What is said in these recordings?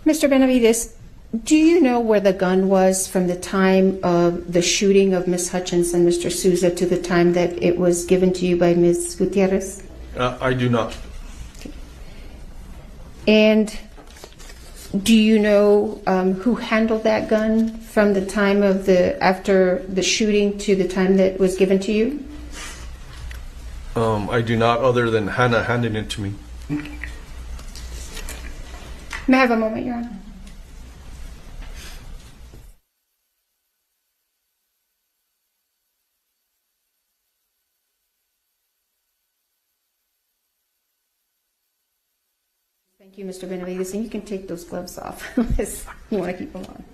Mr. Benavides, do you know where the gun was from the time of the shooting of Ms. Hutchins and Mr. Souza to the time that it was given to you by Ms. Gutierrez? I do not. And do you know who handled that gun from the time of after the shooting to the time that it was given to you? I do not, other than Hannah handing it to me. May I have a moment, Your Honor? Thank you, Mr. Benavides, and you can take those gloves off unless you want to keep them on.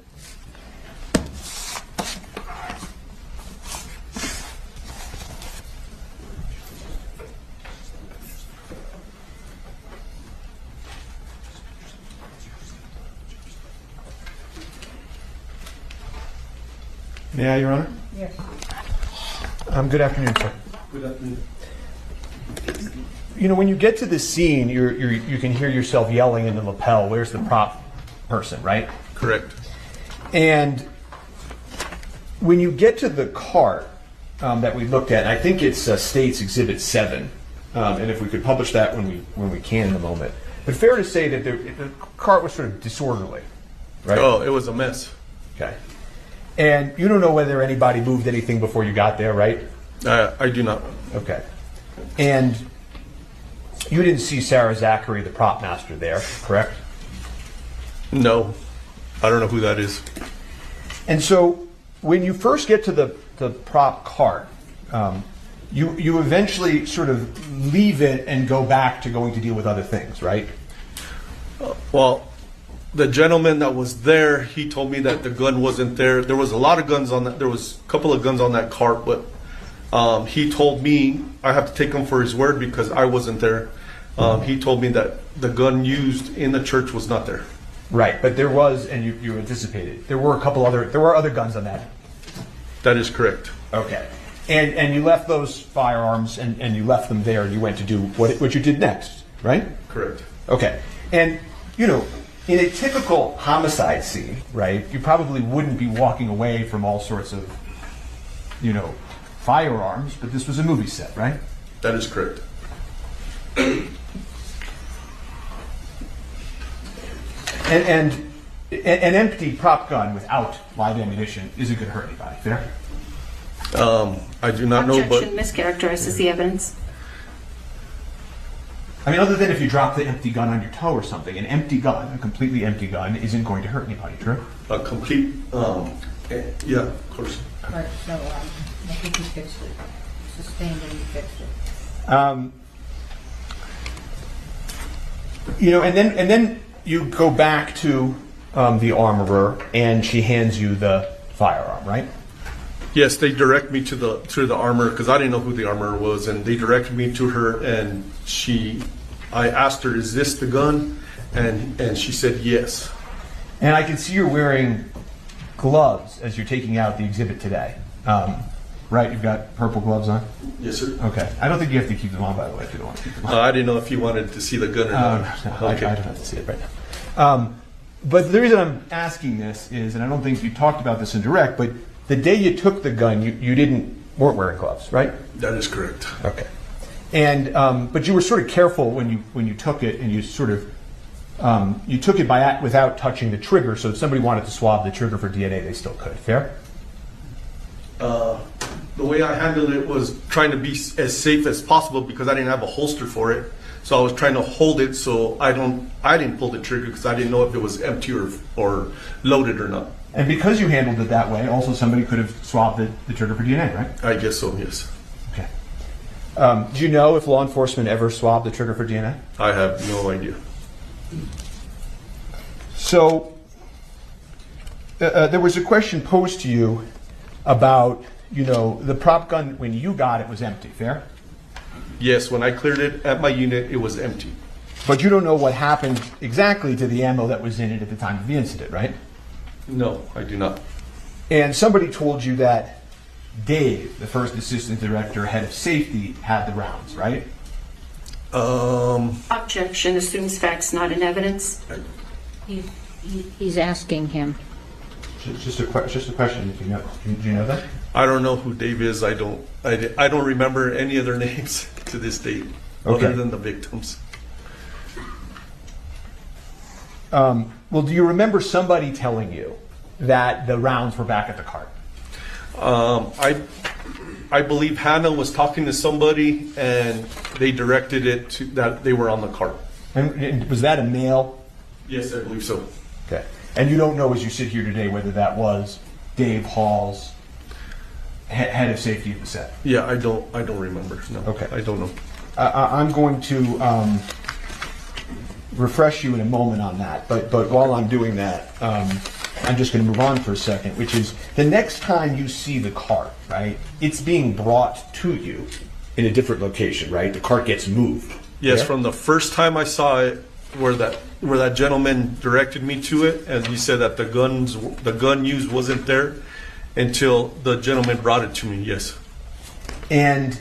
May I, Your Honor? Yes. Good afternoon, sir. Good afternoon. You know, when you get to this scene, you can hear yourself yelling in the lapel, "Where's the prop person?" Right? Correct. And when you get to the cart that we looked at, I think it's State's Exhibit 7, and if we could publish that when we can in a moment. But fair to say that the cart was sort of disorderly, right? Oh, it was a mess. Okay. And you don't know whether anybody moved anything before you got there, right? I do not. Okay. And you didn't see Sarah Zachary, the prop master, there, correct? No. I don't know who that is. And so when you first get to the prop cart, you eventually sort of leave it and go back to going to deal with other things, right? Well, the gentleman that was there, he told me that the gun wasn't there. There was a lot of guns on that. There was a couple of guns on that cart, but he told me I have to take him for his word because I wasn't there. He told me that the gun used in the church was not there. Right, but there was, and you anticipated, there were other guns on that. That is correct. Okay. And you left those firearms and you left them there and you went to do what you did next, right? Correct. Okay. And, you know, in a typical homicide scene, right, you probably wouldn't be walking away from all sorts of, you know, firearms, but this was a movie set, right? That is correct. And an empty prop gun without live ammunition isn't going to hurt anybody, fair? I do not know, but Objection mischaracterizes the evidence. I mean, other than if you drop the empty gun on your toe or something, an empty gun, a completely empty gun, isn't going to hurt anybody, true? a complete, yeah, of course. Right, so I think you fixed it. Sustained and you fixed it. You know, and then you go back to the armorer, and she hands you the firearm, right? Yes, they direct me to the armor because I didn't know who the armorer was, and they directed me to her. And I asked her, "Is this the gun?" And she said yes. And I can see you're wearing gloves as you're taking out the exhibit today, right? You've got purple gloves on. Yes, sir. Okay. I don't think you have to keep them on, by the way, if you don't want to keep them on. I didn't know if you wanted to see the gun or not. No, Okay. I don't have to see it right now. But the reason I'm asking this is, and I don't think you talked about this in direct, but the day you took the gun, you weren't wearing gloves, right? That is correct. Okay. And but you were sort of careful when you took it, and you sort of you took it without touching the trigger. So if somebody wanted to swab the trigger for DNA, they still could. Fair? The way I handled it was trying to be as safe as possible because I didn't have a holster for it. So I was trying to hold it so I didn't pull the trigger because I didn't know if it was empty or loaded or not. And because you handled it that way, also somebody could have swabbed the trigger for DNA, right? I guess so, yes. Okay. Do you know if law enforcement ever swabbed the trigger for DNA? I have no idea. So there was a question posed to you about, you know, the prop gun, when you got it, was empty, fair? Yes, when I cleared it at my unit, it was empty. But you don't know what happened exactly to the ammo that was in it at the time of the incident, right? No, I do not. And somebody told you that Dave, the first assistant director, head of safety, had the rounds, right? Objection assumes facts not in evidence. He's asking him. Just a question. Do you know that? I don't know who Dave is. I don't remember any of their names to this date, Okay. other than the victims. Well, do you remember somebody telling you that the rounds were back at the cart? I believe Hannah was talking to somebody, and they directed it to that they were on the cart. And was that a male? Yes, I believe so. Okay. And you don't know, as you sit here today, whether that was Dave Hall's head of safety at the set? Yeah, I don't remember. No. Okay. I don't know. I'm going to refresh you in a moment on that, but while I'm doing that, I'm just going to move on for a second, which is the next time you see the cart, right? It's being brought to you in a different location, right? The cart gets moved. Yes, Yeah? from the first time I saw it, where that gentleman directed me to it, and he said that the gun used wasn't there until the gentleman brought it to me. Yes. And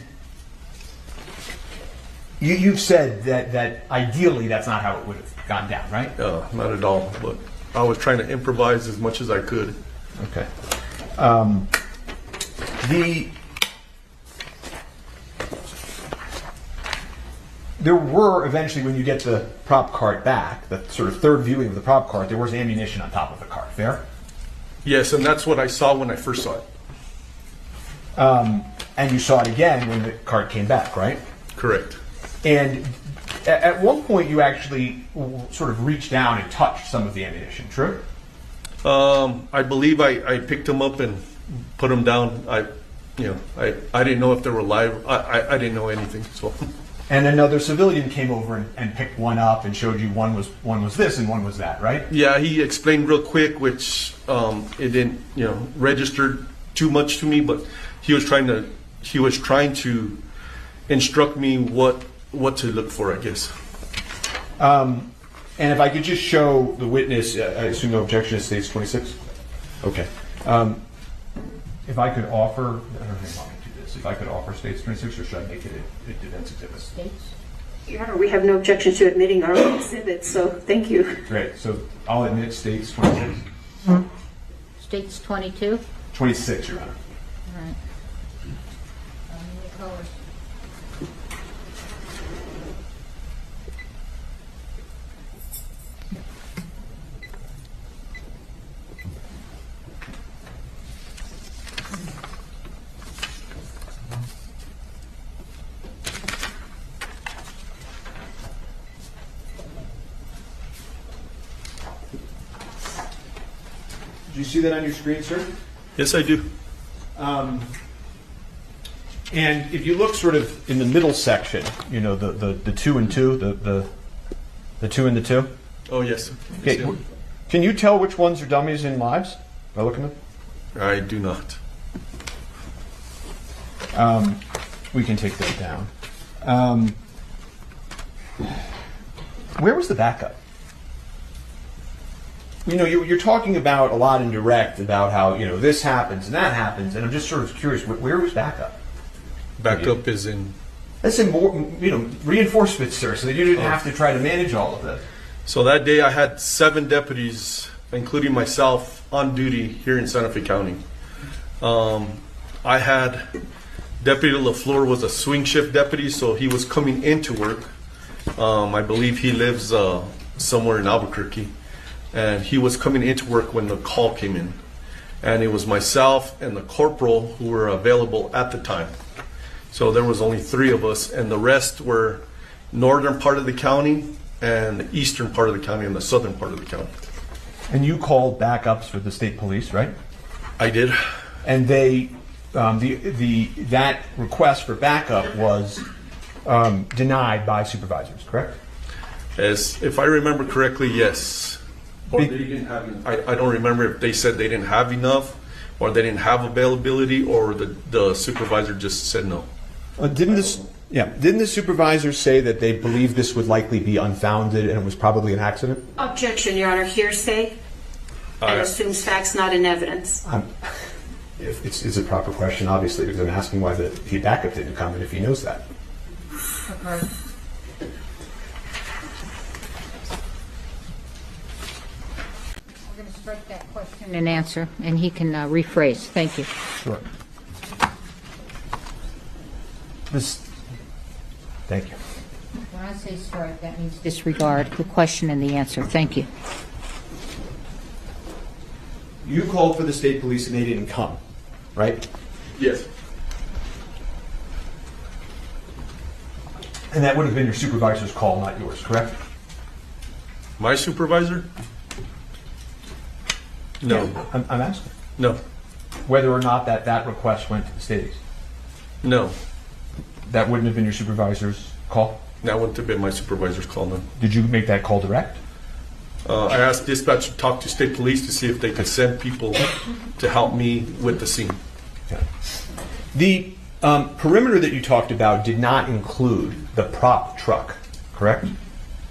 you've said that ideally that's not how it would have gone down, right? Not at all. But I was trying to improvise as much as I could. Okay. There were eventually, when you get the prop cart back, the sort of third viewing of the prop cart, there was ammunition on top of the cart. Fair? Yes, and that's what I saw when I first saw it. And you saw it again when the cart came back, right? Correct. And at one point, you actually sort of reached down and touched some of the ammunition. True? I believe I picked them up and put them down. I didn't know if they were live. I didn't know anything. So. And another civilian came over and picked one up and showed you one was this and one was that, right? Yeah, he explained real quick, which it didn't register too much to me, but he was trying to instruct me what to look for, I guess. And if I could just show the witness, I assume no objection to States 26? Okay. If I could offer, I don't know if you want me to do this, if I could offer States 26, or should I make it a defense exhibit? States? Your Honor, we have no objection to admitting our own exhibit, so thank you. Great. So I'll admit States 26. States 22? 26, Your Honor. All right. Colors. Do you see that on your screen, sir? Yes, I do. And if you look sort of in the middle section, the 2 and 2, the 2 and the 2. Oh, yes. Okay. Can you tell which ones are dummies and lives by looking at them? I do not. We can take that down. Where was the backup? You're talking about a lot in direct about how this happens and that happens, and I'm just sort of curious, where was backup? Backup is in. That's in more, reinforcements, sir, so that you didn't have to try to manage all of this. So that day I had 7 deputies, including myself, on duty here in Santa Fe County. I had Deputy LaFleur was a swing shift deputy, so he was coming into work. I believe he lives somewhere in Albuquerque. And he was coming into work when the call came in. And it was myself and the corporal who were available at the time. So there was only 3 of us, and the rest were northern part of the county and the eastern part of the county and the southern part of the county. And you called backups for the state police, right? I did. And they, that request for backup was denied by supervisors, correct? As if I remember correctly, yes. Or they didn't have. I don't remember if they said they didn't have enough, or they didn't have availability, or the supervisor just said no. Didn't the supervisor say that they believed this would likely be unfounded and it was probably an accident? Objection, Your Honor. Hearsay and assumes facts not in evidence. It's a proper question, obviously, because I'm asking why the backup didn't come, and if he knows that. Okay. strike that question and answer, and he can rephrase. Thank you. Sure. Thank you. When I say strike, that means disregard the question and the answer. Thank you. You called for the state police and they didn't come, right? Yes. And that would have been your supervisor's call, not yours, correct? My supervisor? No. Yeah, I'm asking. No. Whether or not that request went to the state. No. That wouldn't have been your supervisor's call? That wouldn't have been my supervisor's call, no. Did you make that call direct? I asked dispatch to talk to state police to see if they could send people to help me with the scene. Okay. The perimeter that you talked about did not include the prop truck, correct?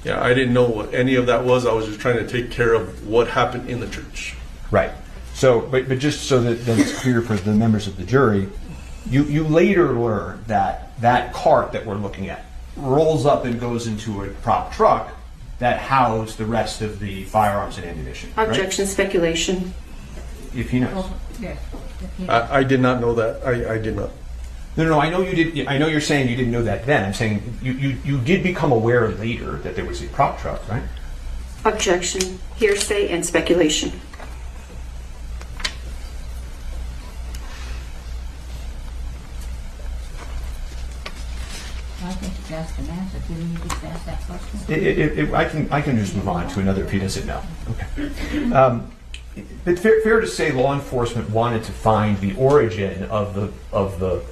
Yeah, I didn't know what any of that was. I was just trying to take care of what happened in the church. Right. So, but just so that it's clear for the members of the jury, you later learned that cart that we're looking at rolls up and goes into a prop truck that housed the rest of the firearms and ammunition. Objection, right? speculation. If he knows. Oh, yes. I did not know that. I did not. No, I know you did. I know you're saying you didn't know that then. I'm saying you did become aware later that there was a prop truck, right? Objection, hearsay, and speculation. I think you asked an answer. Didn't you just ask that question? I can just move on to another if he doesn't know. Okay. But fair to say, law enforcement wanted to find the origin of the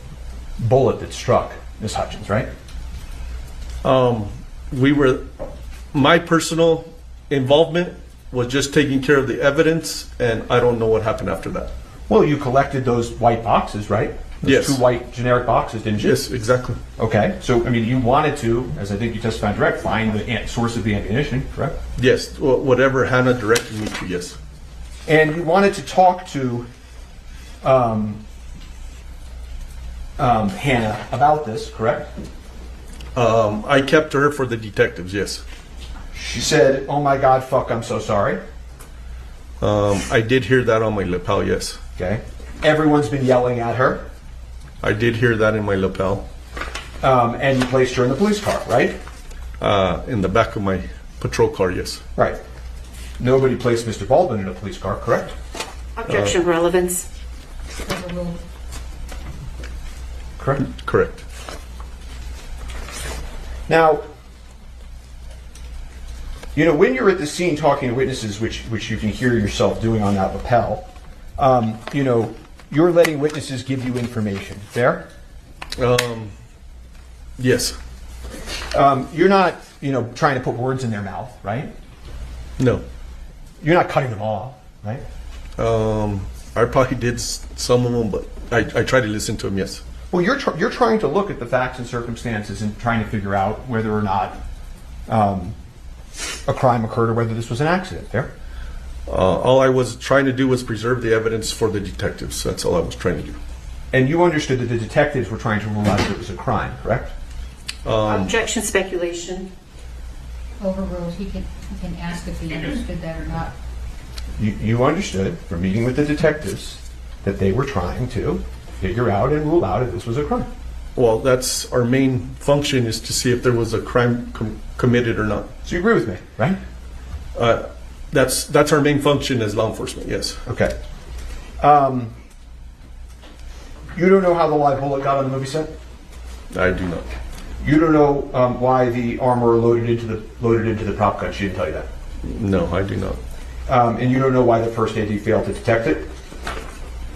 bullet that struck Ms. Hutchins, right? My personal involvement was just taking care of the evidence, and I don't know what happened after that. Well, you collected those white boxes, right? Those Yes. 2 white generic boxes, didn't you? Yes, exactly. Okay. So, I mean, you wanted to, as I think you testified direct, find the source of the ammunition, correct? Yes, whatever Hannah directed me to, yes. And you wanted to talk to Hannah about this, correct? I kept her for the detectives, yes. She said, "Oh my God, fuck, I'm so sorry." I did hear that on my lapel, yes. Okay. Everyone's been yelling at her, I did hear that in my lapel, and you placed her in the police car, right? in the back of my patrol car, yes. Right. Nobody placed Mr. Baldwin in a police car, correct? Objection, relevance. Overruled. Correct. Correct. Now, when you're at the scene talking to witnesses, which you can hear yourself doing on that lapel, you're letting witnesses give you information. Fair? Yes. You're not, trying to put words in their mouth, right? No. You're not cutting them off, right? I probably did some of them, but I try to listen to them, yes. Well, you're trying to look at the facts and circumstances and trying to figure out whether or not a crime occurred or whether this was an accident. Fair? All I was trying to do was preserve the evidence for the detectives. That's all I was trying to do. And you understood that the detectives were trying to rule out that it was a crime, correct? Objection, speculation. Overruled. He can ask if he understood that or not. You understood from meeting with the detectives that they were trying to figure out and rule out if this was a crime. Well, that's our main function, is to see if there was a crime committed or not. So you agree with me, right? That's our main function as law enforcement, yes. Okay. You don't know how the live bullet got on the movie set? I do not. You don't know why the armor loaded into the prop gun. She didn't tell you that. No, I do not. And you don't know why the first AD failed to detect it.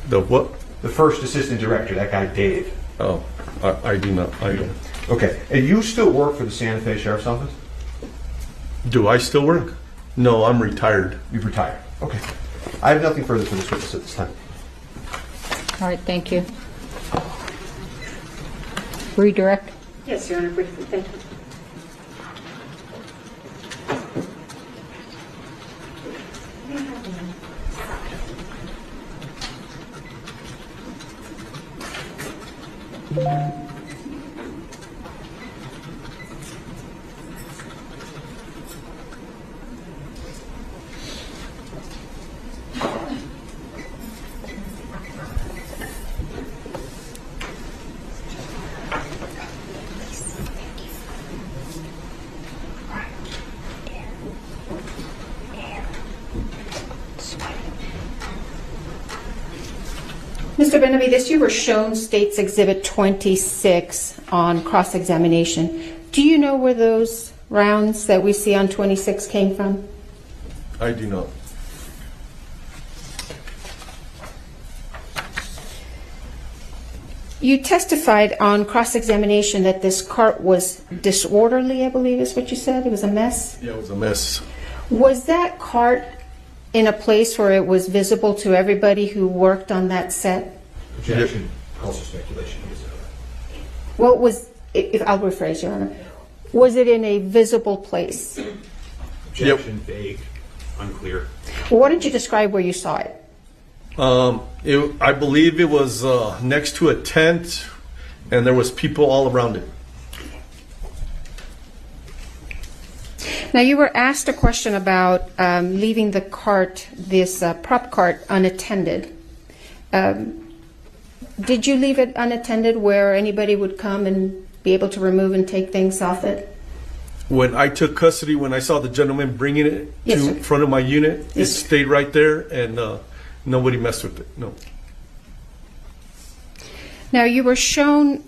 The what? The first assistant director, that guy Dave. Oh, I do not. I don't. Okay. And you still work for the Santa Fe Sheriff's Office? Do I still work? No, I'm retired. You've retired. Okay. I have nothing further for this witness at this time. All right, thank you. Redirect. Yes, Your Honor, briefly, thank you. Mr. Benavides, you were shown State's Exhibit 26 on cross-examination. Do you know where those rounds that we see on 26 came from? I do not. You testified on cross-examination that this cart was disorderly, I believe is what you said. It was a mess. Yeah, it was a mess. Was that cart in a place where it was visible to everybody who worked on that set? Objection. Also speculation. What was, if I'll rephrase, Your Honor, was it in a visible place? Objection. Vague. Unclear. Well, why don't you describe where you saw it? I believe it was next to a tent, and there was people all around it. Now, you were asked a question about leaving the cart, this prop cart, unattended. Did you leave it unattended where anybody would come and be able to remove and take things off it? When I took custody, when I saw the gentleman bringing it Yes, to sir. front of my unit, it Yes, sir. stayed right there, and nobody messed with it. No. Now, you were shown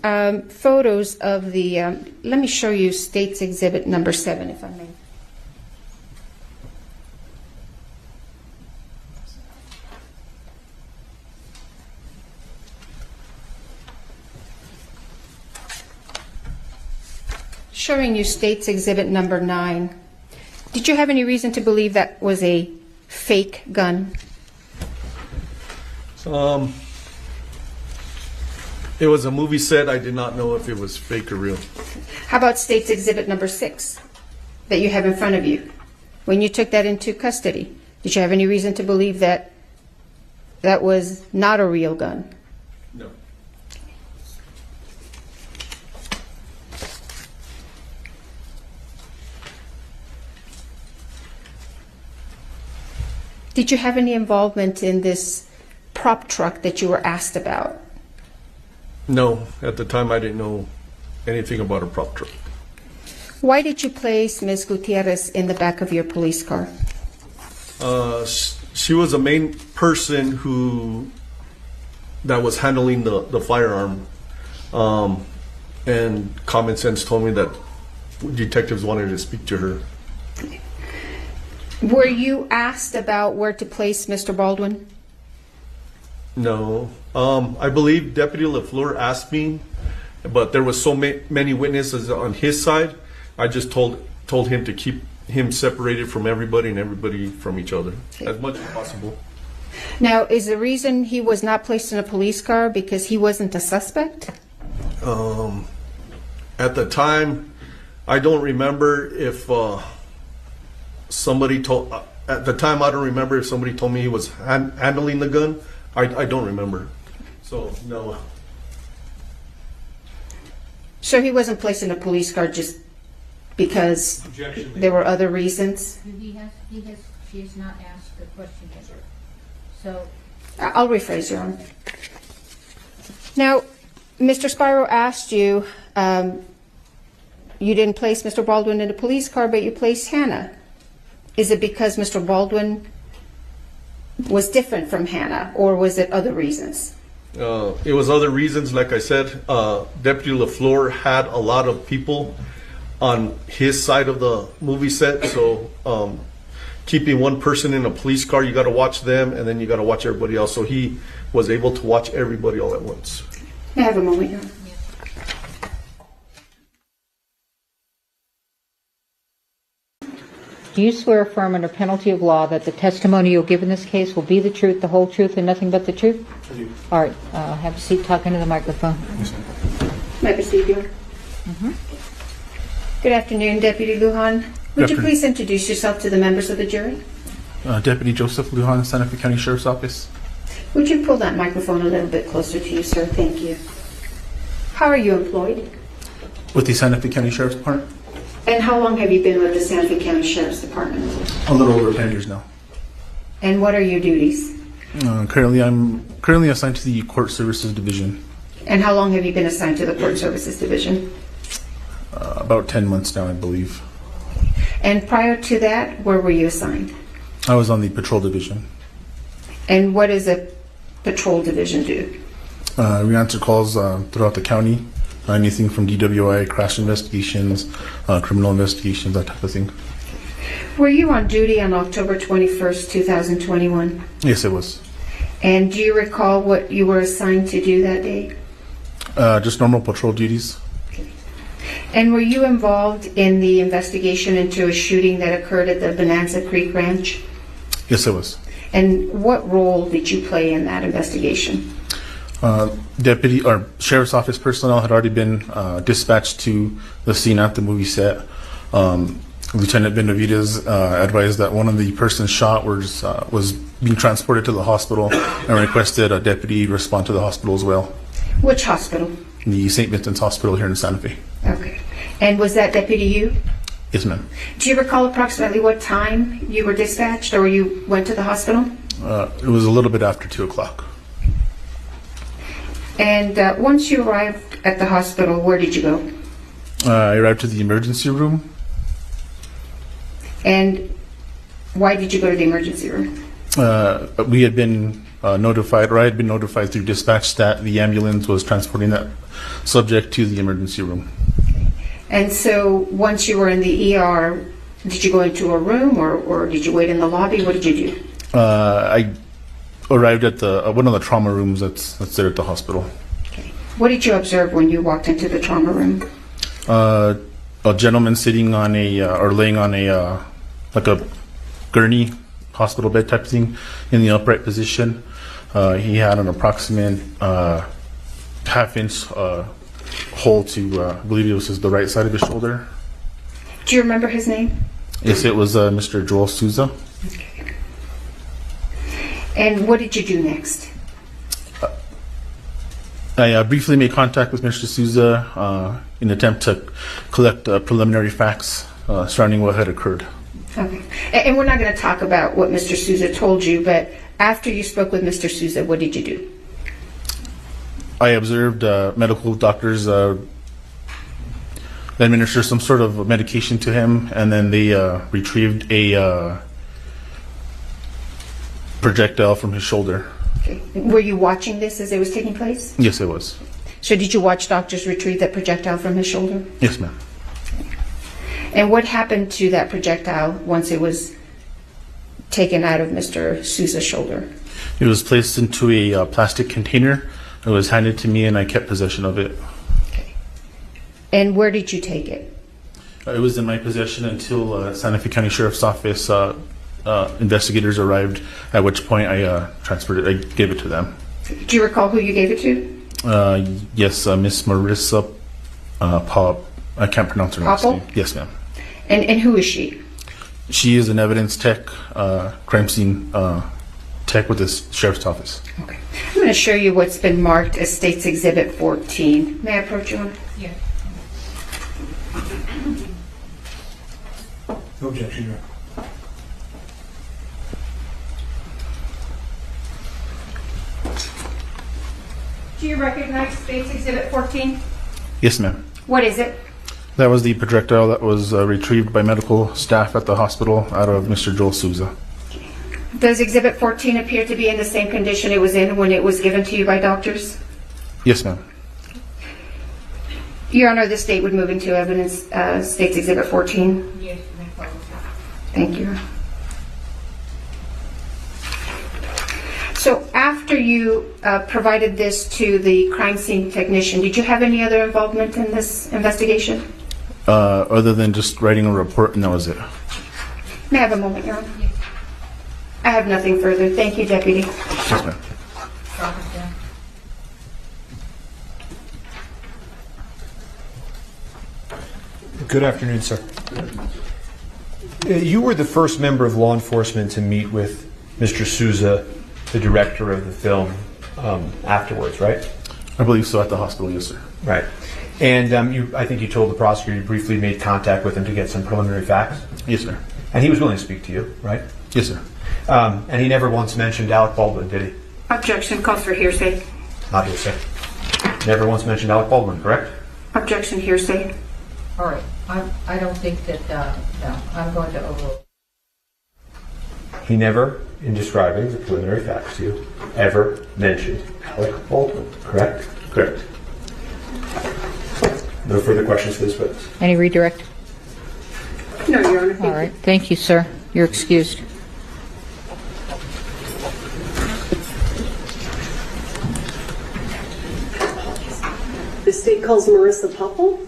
photos of the, let me show you State's Exhibit number 7, if I may. Showing you State's Exhibit number 9. Did you have any reason to believe that was a fake gun? It was a movie set. I did not know if it was fake or real. How about State's Exhibit number 6 that you have in front of you? When you took that into custody, did you have any reason to believe that that was not a real gun? No. Did you have any involvement in this prop truck that you were asked about? No. At the time, I didn't know anything about a prop truck. Why did you place Ms. Gutierrez in the back of your police car? She was the main person that was handling the firearm, and common sense told me that detectives wanted to speak to her. Were you asked about where to place Mr. Baldwin? No. I believe Deputy LaFleur asked me, but there was so many witnesses on his side. I just told him to keep him separated from everybody and everybody from each other as much as possible. Now, is the reason he was not placed in a police car because he wasn't a suspect? At the time, I don't remember if somebody told. At the time, I don't remember if somebody told me he was handling the gun. I don't remember. So no. So he wasn't placed in a police car just because there were other reasons? She has not asked the question yet. So, I'll rephrase, Your Honor. Now, Mr. Spiro asked you, you didn't place Mr. Baldwin in a police car, but you placed Hannah. Is it because Mr. Baldwin was different from Hannah, or was it other reasons? It was other reasons. Like I said, Deputy LaFleur had a lot of people on his side of the movie set, so keeping one person in a police car, you got to watch them, and then you got to watch everybody else. So he was able to watch everybody all at once. May I have a moment, Your Honor? do you swear affirm under penalty of law that the testimony you'll give in this case will be the truth, the whole truth, and nothing but the truth? I do. All right, have a seat, talk into the microphone. May I proceed, Your Honor? Good afternoon, Deputy Lujan. Would you afternoon. please introduce yourself to the members of the jury? Deputy Joseph Lujan, Santa Fe County Sheriff's Office. Would you pull that microphone a little bit closer to you, sir? Thank you. How are you employed? With the Santa Fe County Sheriff's Department. And how long have you been with the Santa Fe County Sheriff's Department? A little over 10 years now. And what are your duties? I'm currently assigned to the Court Services Division. And how long have you been assigned to the Court Services Division? About 10 months now, I believe. And prior to that, where were you assigned? I was on the Patrol Division. And what does a patrol division do? We answer calls throughout the county, anything from DWI, crash investigations, criminal investigations, that type of thing. Were you on duty on October 21st, 2021? Yes, it was. And do you recall what you were assigned to do that day? Just normal patrol duties. And were you involved in the investigation into a shooting that occurred at the Bonanza Creek Ranch? Yes, it was. And what role did you play in that investigation? Deputy or sheriff's office personnel had already been dispatched to the scene at the movie set. Lieutenant Benavides advised that one of the persons shot was being transported to the hospital and requested a deputy respond to the hospital as well. Which hospital? The St. Vincent's Hospital here in Santa Fe. Okay. And was that deputy you? Yes, ma'am. Do you recall approximately what time you were dispatched or you went to the hospital? It was a little bit after 2 o'clock. And once you arrived at the hospital, where did you go? I arrived to the emergency room. And why did you go to the emergency room? We had been notified, or I had been notified through dispatch that the ambulance was transporting that subject to the emergency room. And so once you were in the ER, did you go into a room or did you wait in the lobby? What did you do? I arrived at one of the trauma rooms that's there at the hospital. Okay. What did you observe when you walked into the trauma room? A gentleman sitting on or laying on like a gurney, hospital bed type thing, in the upright position. He had an approximate half-inch hole to, I believe it was the right side of his shoulder. Do you remember his name? Yes, it was Mr. Joel Souza. Okay. And what did you do next? I briefly made contact with Mr. Souza in an attempt to collect preliminary facts surrounding what had occurred. Okay. And we're not going to talk about what Mr. Souza told you, but after you spoke with Mr. Souza, what did you do? I observed medical doctors administer some sort of medication to him, and then they retrieved a projectile from his shoulder. Okay. Were you watching this as it was taking place? Yes, it was. So did you watch doctors retrieve that projectile from his shoulder? Yes, ma'am. And what happened to that projectile once it was taken out of Mr. Souza's shoulder? It was placed into a plastic container. It was handed to me, and I kept possession of it. Okay. And where did you take it? It was in my possession until Santa Fe County Sheriff's Office investigators arrived, at which point I transferred it. I gave it to them. Do you recall who you gave it to? Yes, Miss Marissa Pop. I can't pronounce her last Popple? name. Yes, ma'am. And who is she? She is an evidence tech, crime scene tech with the Sheriff's Office. Okay. I'm going to show you what's been marked as State's Exhibit 14. May I approach you on it? Yeah. No objection, Your Honor. Do you recognize State's Exhibit 14? Yes, ma'am. What is it? That was the projectile that was retrieved by medical staff at the hospital out of Mr. Joel Souza. Does Exhibit 14 appear to be in the same condition it was in when it was given to you by doctors? Yes, ma'am. Your Honor, the state would move into evidence State's Exhibit 14. Yes, no problem. Thank you. So after you provided this to the crime scene technician, did you have any other involvement in this investigation? Other than just writing a report, and that was it. May I have a moment, Your Honor? I have nothing further. Thank you, Deputy. Yes, ma'am. Drop it down. Good afternoon, sir. You were the first member of law enforcement to meet with Mr. Souza, the director of the film, afterwards, right? I believe so, at the hospital, yes, sir. Right. And I think you told the prosecutor you briefly made contact with him to get some preliminary facts? Yes, sir. And he was willing to speak to you, right? Yes, sir. And he never once mentioned Alec Baldwin, did he? Objection. Calls for hearsay. Not hearsay. Never once mentioned Alec Baldwin, correct? Objection. Hearsay. All right. I don't think that, no, I'm going to overrule. He never, in describing the preliminary facts to you, ever mentioned Alec Baldwin, correct? Correct. No further questions for this witness? Any redirect? No, Your Honor. All right. Thank you, sir. You're excused. The state calls Marissa Popple.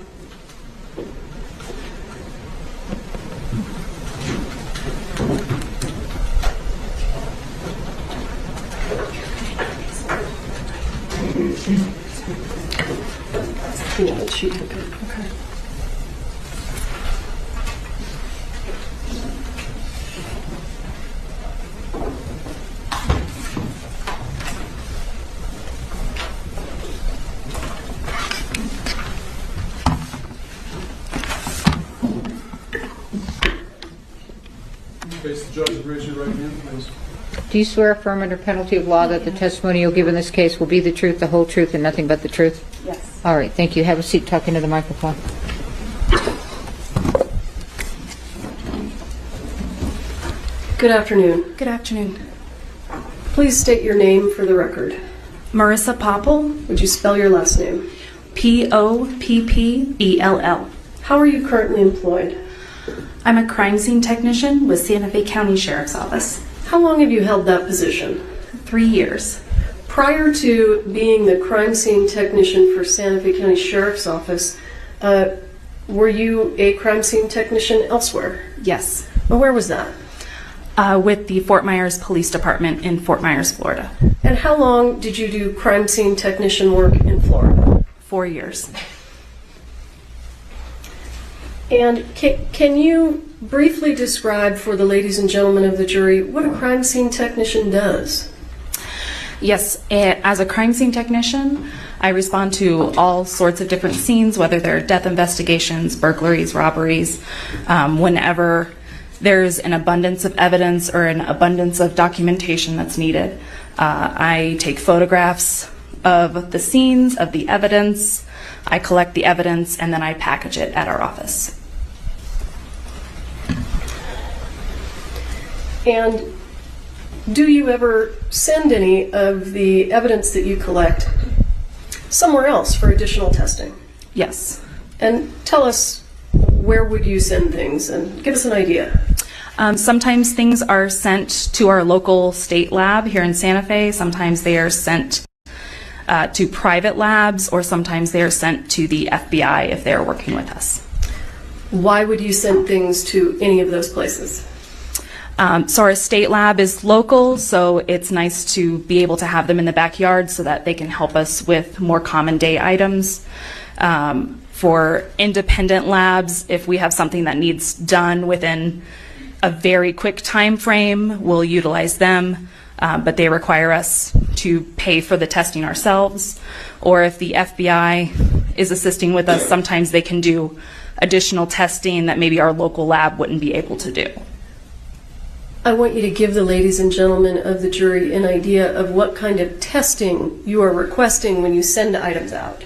Yeah, she took it. Okay. Face the judge, raise your right hand, please. Do you swear affirm under penalty of law that the testimony you'll give in this case will be the truth, the whole truth, and nothing but the truth? Yes. All right. Thank you. Have a seat. Talk into the microphone. Good afternoon. Good afternoon. Please state your name for the record. Marissa Popple, Would you spell your last name? Poppell. How are you currently employed? I'm a crime scene technician with Santa Fe County Sheriff's Office. How long have you held that position? 3 years. Prior to being the crime scene technician for Santa Fe County Sheriff's Office, were you a crime scene technician elsewhere? Yes. Well, where was that? With the Fort Myers Police Department in Fort Myers, Florida. And how long did you do crime scene technician work in Florida? 4 years. And can you briefly describe for the ladies and gentlemen of the jury what a crime scene technician does? Yes, as a crime scene technician, I respond to all sorts of different scenes, whether they're death investigations, burglaries, robberies, whenever there's an abundance of evidence or an abundance of documentation that's needed. I take photographs of the scenes, of the evidence, I collect the evidence, and then I package it at our office. And do you ever send any of the evidence that you collect somewhere else for additional testing? Yes. And tell us, where would you send things, and give us an idea. Sometimes things are sent to our local state lab here in Santa Fe. Sometimes they are sent to private labs, or sometimes they are sent to the FBI if they're working with us. Why would you send things to any of those places? So our state lab is local, so it's nice to be able to have them in the backyard so that they can help us with more common day items. For independent labs, if we have something that needs done within a very quick time frame, we'll utilize them. But they require us to pay for the testing ourselves. Or if the FBI is assisting with us, sometimes they can do additional testing that maybe our local lab wouldn't be able to do. I want you to give the ladies and gentlemen of the jury an idea of what kind of testing you are requesting when you send items out.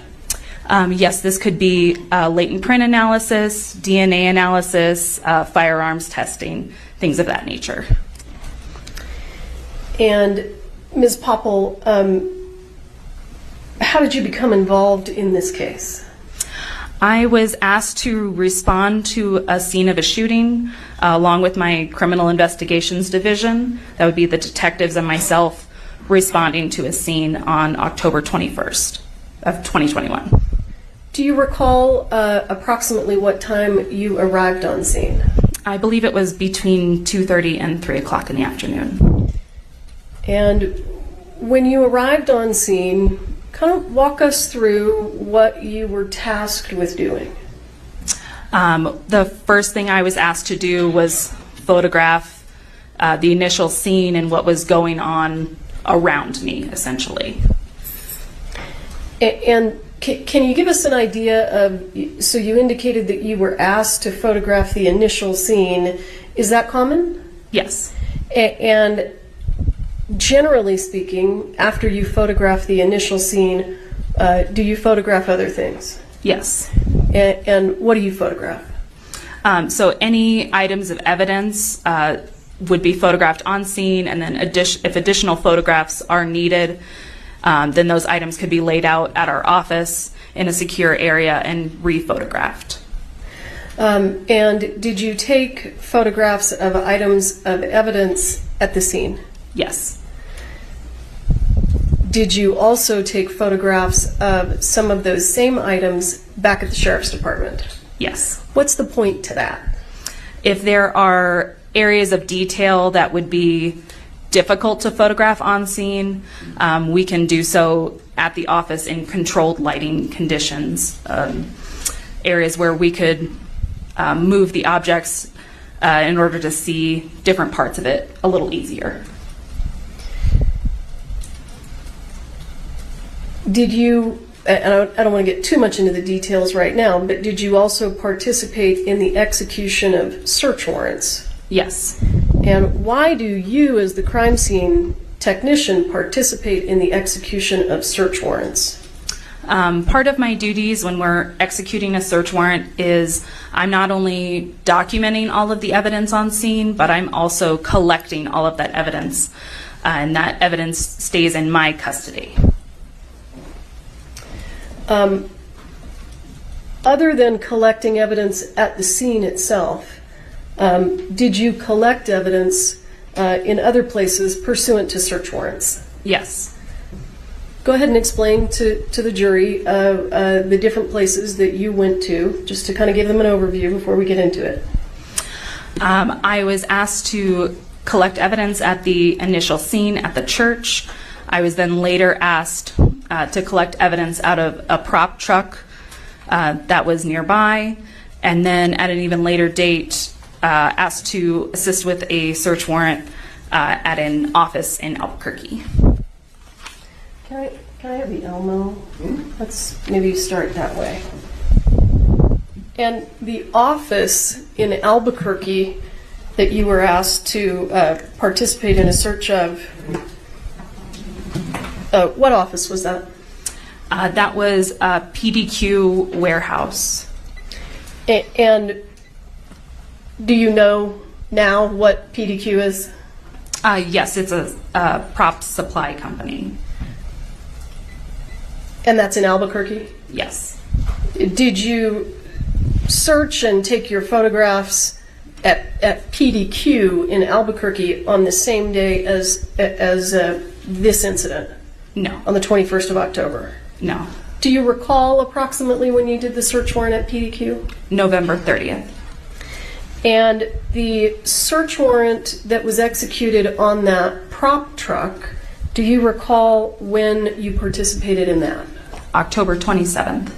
Yes, this could be latent print analysis, DNA analysis, firearms testing, things of that nature. And Ms. Popple, how did you become involved in this case? I was asked to respond to a scene of a shooting along with my criminal investigations division. That would be the detectives and myself responding to a scene on October 21st of 2021. Do you recall approximately what time you arrived on scene? I believe it was between 2:30 and 3 o'clock in the afternoon. And when you arrived on scene, kind of walk us through what you were tasked with doing. The first thing I was asked to do was photograph the initial scene and what was going on around me, essentially. And can you give us an idea of, so you indicated that you were asked to photograph the initial scene. Is that common? Yes. And generally speaking, after you photograph the initial scene, do you photograph other things? Yes. And what do you photograph? So any items of evidence, would be photographed on scene, and then if additional photographs are needed, then those items could be laid out at our office in a secure area and re-photographed. And did you take photographs of items of evidence at the scene? Yes. Did you also take photographs of some of those same items back at the Sheriff's Department? Yes. What's the point to that? If there are areas of detail that would be difficult to photograph on scene, we can do so at the office in controlled lighting conditions. Areas where we could move the objects in order to see different parts of it a little easier. Did you, and I don't want to get too much into the details right now, but did you also participate in the execution of search warrants? Yes. And why do you, as the crime scene technician, participate in the execution of search warrants? Part of my duties when we're executing a search warrant is I'm not only documenting all of the evidence on scene, but I'm also collecting all of that evidence, and that evidence stays in my custody. Other than collecting evidence at the scene itself, did you collect evidence in other places pursuant to search warrants? Yes. Go ahead and explain to the jury the different places that you went to, just to kind of give them an overview before we get into it. I was asked to collect evidence at the initial scene at the church. I was then later asked to collect evidence out of a prop truck that was nearby, and then at an even later date asked to assist with a search warrant at an office in Albuquerque. Can I have the Elmo? Let's maybe start that way. And the office in Albuquerque that you were asked to participate in a search of, what office was that? That was a PDQ warehouse. And do you know now what PDQ is? Yes, it's a prop supply company. And that's in Albuquerque? Yes. Did you search and take your photographs at PDQ in Albuquerque on the same day as this incident? No. On the 21st of October? No. Do you recall approximately when you did the search warrant at PDQ? November 30th. And the search warrant that was executed on that prop truck, do you recall when you participated in that? October 27th.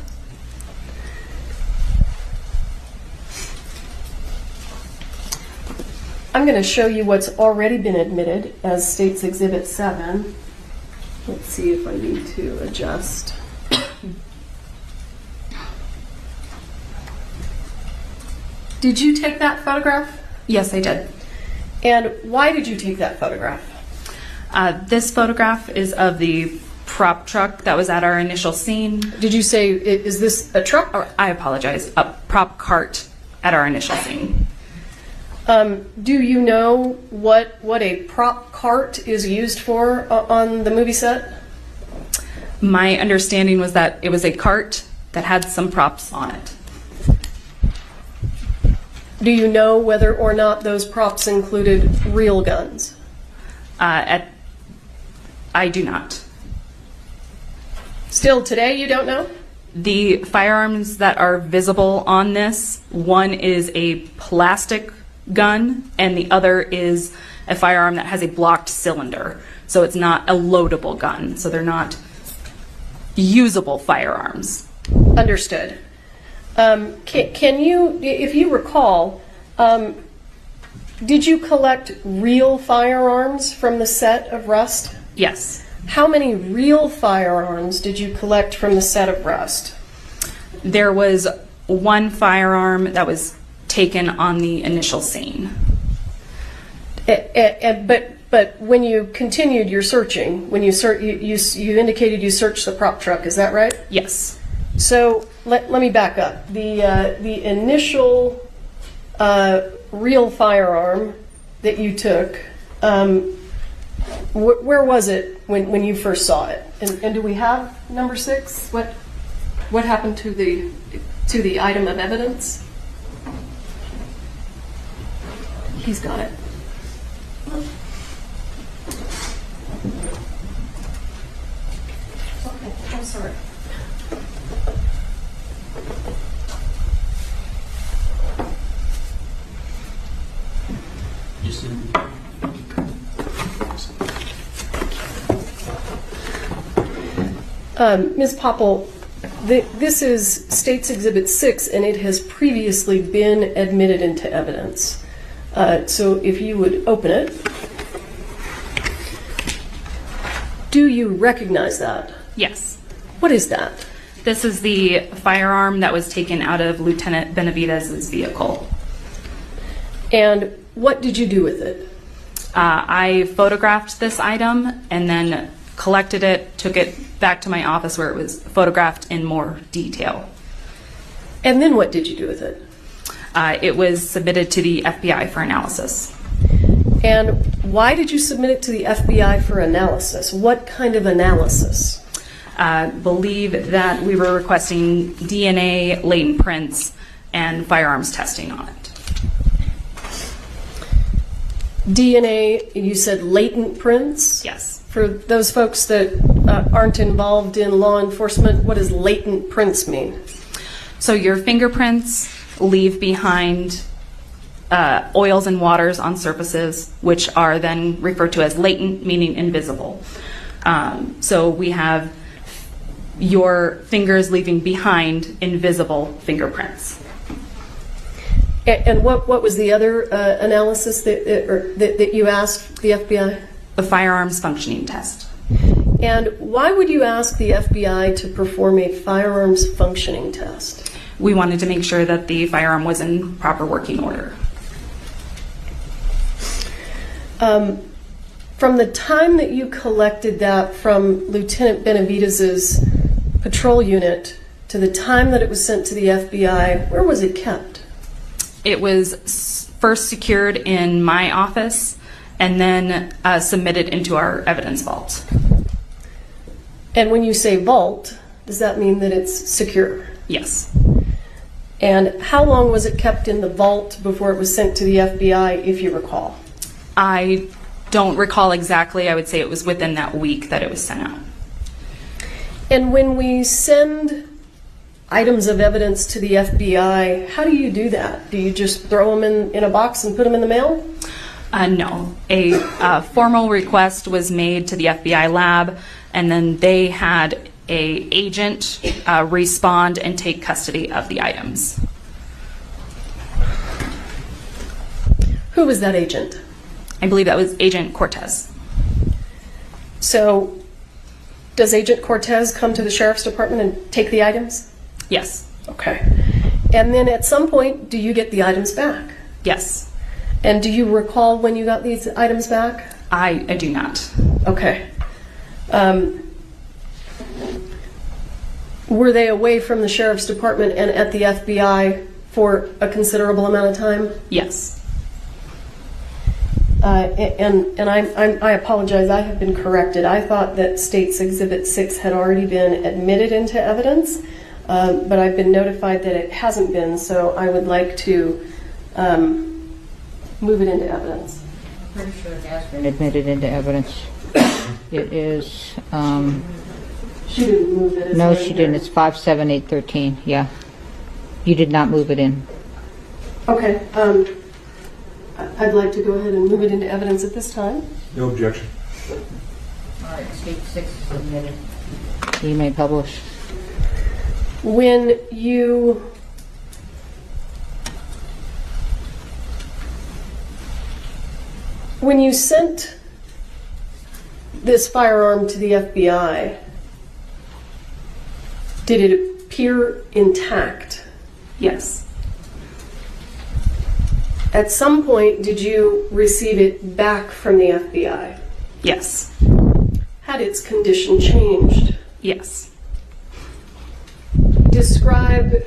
I'm going to show you what's already been admitted as State's Exhibit 7. Let's see if I need to adjust. Did you take that photograph? Yes, I did. And why did you take that photograph? This photograph is of the prop truck that was at our initial scene. Did you say, is this a truck? Or, I apologize, a prop cart at our initial scene. Do you know what a prop cart is used for on the movie set? My understanding was that it was a cart that had some props on it. Do you know whether or not those props included real guns? I do not. Still today, you don't know? The firearms that are visible on this, one is a plastic gun and the other is a firearm that has a blocked cylinder. So it's not a loadable gun. So they're not usable firearms. Understood. Can you, if you recall, did you collect real firearms from the set of Rust? Yes. How many real firearms did you collect from the set of Rust? There was one firearm that was taken on the initial scene. But when you continued your searching, when you indicated you searched the prop truck, is that right? Yes. So let me back up. The initial real firearm that you took, where was it when you first saw it? And do we have number 6? What happened to the item of evidence? He's got it. Okay, I'm sorry. Ms. Popple, this is State's Exhibit 6, and it has previously been admitted into evidence. So if you would open it. Do you recognize that? Yes. What is that? This is the firearm that was taken out of Lieutenant Benavidez's vehicle. And what did you do with it? I photographed this item and then collected it, took it back to my office where it was photographed in more detail. And then what did you do with it? It was submitted to the FBI for analysis. And why did you submit it to the FBI for analysis? What kind of analysis? I believe that we were requesting DNA, latent prints, and firearms testing on it. DNA, you said latent prints? Yes. For those folks that aren't involved in law enforcement, what does latent prints mean? So your fingerprints leave behind oils and waters on surfaces, which are then referred to as latent, meaning invisible. So we have your fingers leaving behind invisible fingerprints. And what was the other analysis that you asked the FBI? The firearms functioning test. And why would you ask the FBI to perform a firearms functioning test? We wanted to make sure that the firearm was in proper working order. From the time that you collected that from Lieutenant Benavidez's patrol unit to the time that it was sent to the FBI, where was it kept? It was first secured in my office and then submitted into our evidence vault. And when you say vault, does that mean that it's secure? Yes. And how long was it kept in the vault before it was sent to the FBI, if you recall? I don't recall exactly. I would say it was within that week that it was sent out. And when we send items of evidence to the FBI, how do you do that? Do you just throw them in a box and put them in the mail? No. A formal request was made to the FBI lab, and then they had an agent respond and take custody of the items. Who was that agent? I believe that was Agent Cortez. So, does Agent Cortez come to the Sheriff's Department and take the items? Yes. Okay. And then at some point, do you get the items back? Yes. And do you recall when you got these items back? I do not. Okay. Were they away from the Sheriff's Department and at the FBI for a considerable amount of time? Yes. And I apologize, I have been corrected. I thought that State's Exhibit 6 had already been admitted into evidence, but I've been notified that it hasn't been, so I would like to move it into evidence. I'm pretty sure it has been admitted into evidence. It is, She didn't move it. no, she didn't. It's 57813, yeah. You did not move it in. Okay. I'd like to go ahead and move it into evidence at this time. No objection. All right, State 6 is admitted. You may publish. When you sent this firearm to the FBI, did it appear intact? Yes. At some point, did you receive it back from the FBI? Yes. Had its condition changed? Yes. Describe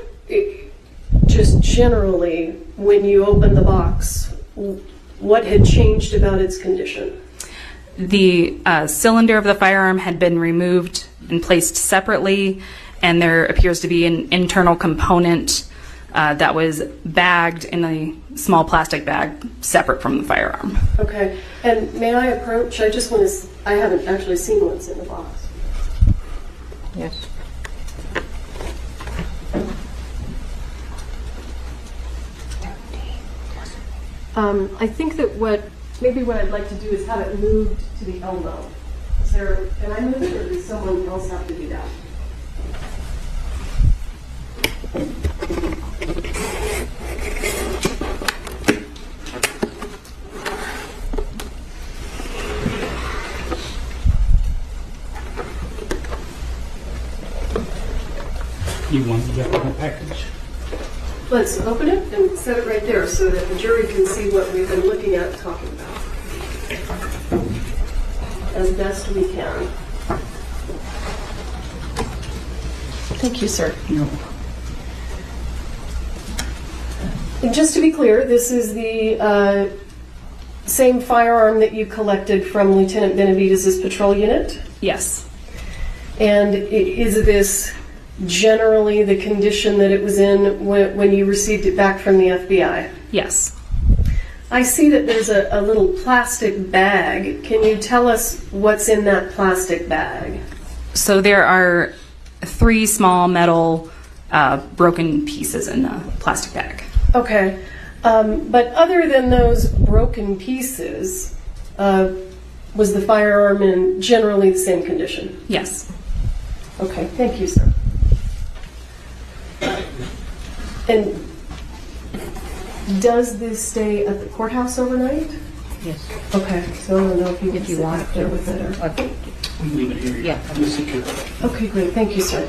just generally when you opened the box what had changed about its condition? The cylinder of the firearm had been removed and placed separately, and there appears to be an internal component that was bagged in a small plastic bag separate from the firearm. Okay, and may I approach? I just want to, I haven't actually seen what's in the box. Yes. I think that maybe what I'd like to do is have it moved to the elbow. Can I move it, or does someone else have to do that? You want the whole package? Let's open it and set it right there so that the jury can see what we've been looking at and talking about as best we can. Thank you, sir. No. And just to be clear, this is the same firearm that you collected from Lieutenant Benavidez' patrol unit? Yes. And is this generally the condition that it was in when you received it back from the FBI? Yes. I see that there's a little plastic bag. Can you tell us what's in that plastic bag? So there are 3 small metal broken pieces in the plastic bag. Okay. But other than those broken pieces, was the firearm in generally the same condition? Yes. Okay, thank you, sir. And does this stay at the courthouse overnight? Yes. Okay, so I don't know if you can If you sit want back there to. with it or... Okay. Leave it here. Yeah. I'm just secure. Okay, great. Thank you, sir.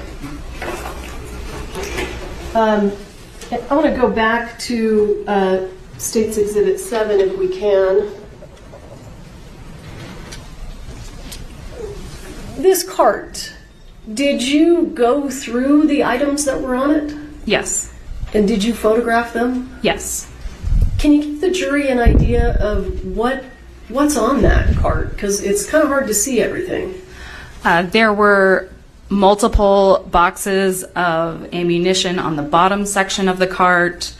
I want to go back to State's Exhibit 7 if we can. This cart, did you go through the items that were on it? Yes. And did you photograph them? Yes. Can you give the jury an idea of what's on that cart? Because it's kind of hard to see everything. There were multiple boxes of ammunition on the bottom section of the cart,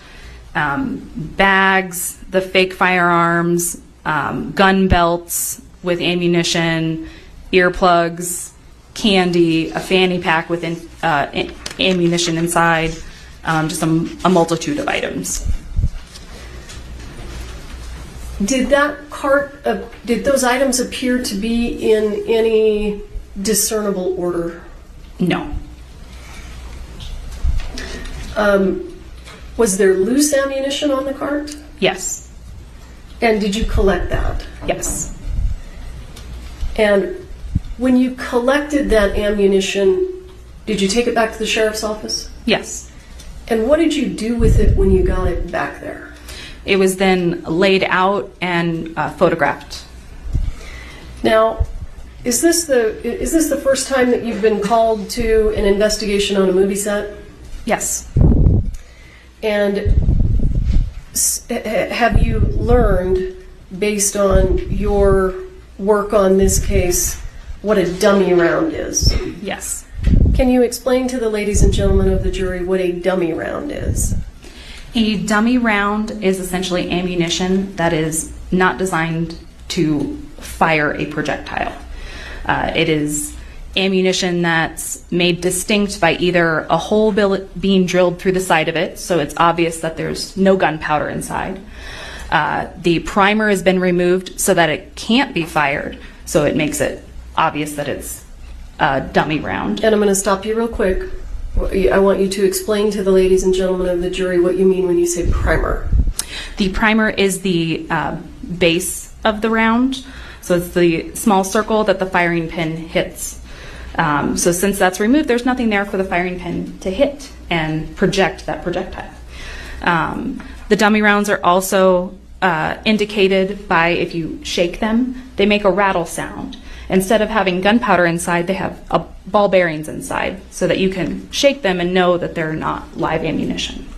bags, the fake firearms, gun belts with ammunition, earplugs, candy, a fanny pack with ammunition inside, just a multitude of items. Did that cart, did those items appear to be in any discernible order? No. Was there loose ammunition on the cart? Yes. And did you collect that? Yes. And when you collected that ammunition, did you take it back to the sheriff's office? Yes. And what did you do with it when you got it back there? It was then laid out and photographed. Now, is this the first time that you've been called to an investigation on a movie set? Yes. And have you learned, based on your work on this case, what a dummy round is? Yes. Can you explain to the ladies and gentlemen of the jury what a dummy round is? A dummy round is essentially ammunition that is not designed to fire a projectile. It is ammunition that's made distinct by either a hole being drilled through the side of it, so it's obvious that there's no gunpowder inside. The primer has been removed so that it can't be fired, so it makes it obvious that it's a dummy round. And I'm going to stop you real quick. I want you to explain to the ladies and gentlemen of the jury what you mean when you say primer. The primer is the base of the round, so it's the small circle that the firing pin hits. So since that's removed, there's nothing there for the firing pin to hit and project that projectile. The dummy rounds are also indicated by, if you shake them, they make a rattle sound. Instead of having gunpowder inside, they have ball bearings inside so that you can shake them and know that they're not live ammunition.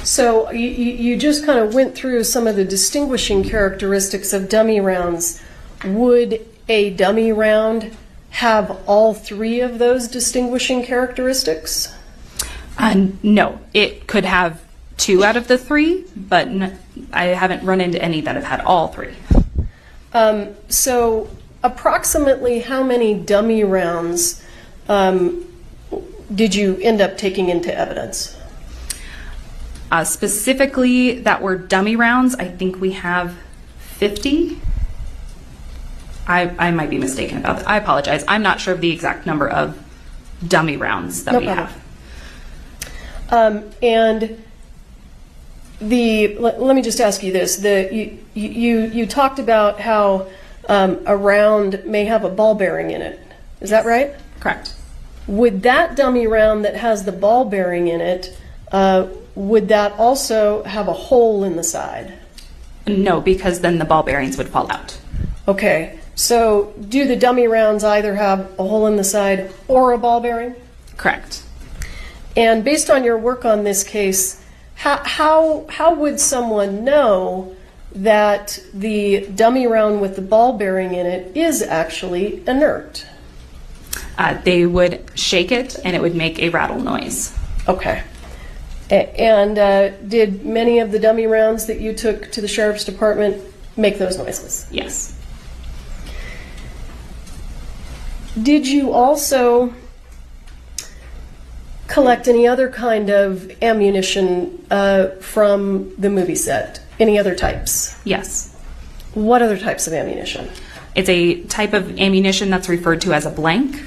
So you just kind of went through some of the distinguishing characteristics of dummy rounds. Would a dummy round have all three of those distinguishing characteristics? No, it could have 2 out of the 3, but I haven't run into any that have had all 3. So approximately how many dummy rounds did you end up taking into evidence? Specifically that were dummy rounds, I think we have 50. I might be mistaken about that. I apologize. I'm not sure of the exact number of dummy rounds that we have. And let me just ask you this. You talked about how a round may have a ball bearing in it. Is that right? Correct. Would that dummy round that has the ball bearing in it, would that also have a hole in the side? No, because then the ball bearings would fall out. Okay. So do the dummy rounds either have a hole in the side or a ball bearing? Correct. And based on your work on this case, how would someone know that the dummy round with the ball bearing in it is actually inert? They would shake it and it would make a rattle noise. Okay. And did many of the dummy rounds that you took to the sheriff's department make those noises? Yes. Did you also collect any other kind of ammunition from the movie set? Any other types? Yes. What other types of ammunition? It's a type of ammunition that's referred to as a blank.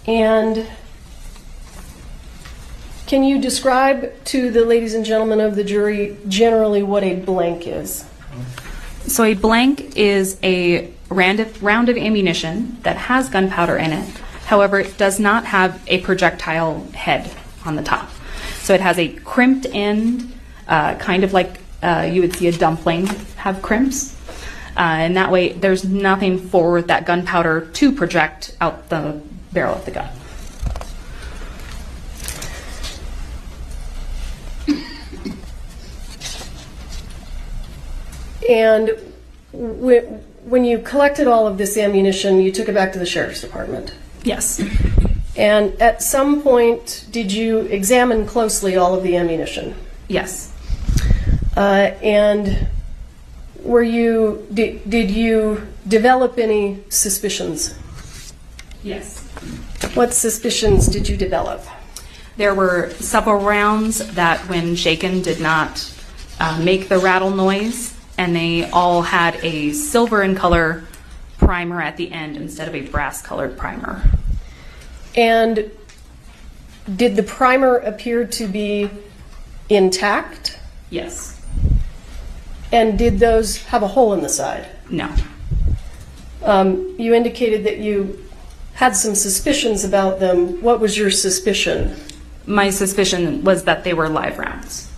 And can you describe to the ladies and gentlemen of the jury generally what a blank is? So a blank is a round of ammunition that has gunpowder in it. However, it does not have a projectile head on the top. So it has a crimped end, kind of like you would see a dumpling have crimps. And that way there's nothing for that gunpowder to project out the barrel of the gun. And when you collected all of this ammunition, you took it back to the sheriff's department? Yes. And at some point, did you examine closely all of the ammunition? Yes. And did you develop any suspicions? Yes. What suspicions did you develop? There were several rounds that, when shaken, did not make the rattle noise, and they all had a silver in color primer at the end instead of a brass colored primer. And did the primer appear to be intact? Yes. And did those have a hole in the side? No. You indicated that you had some suspicions about them. What was your suspicion? My suspicion was that they were live rounds.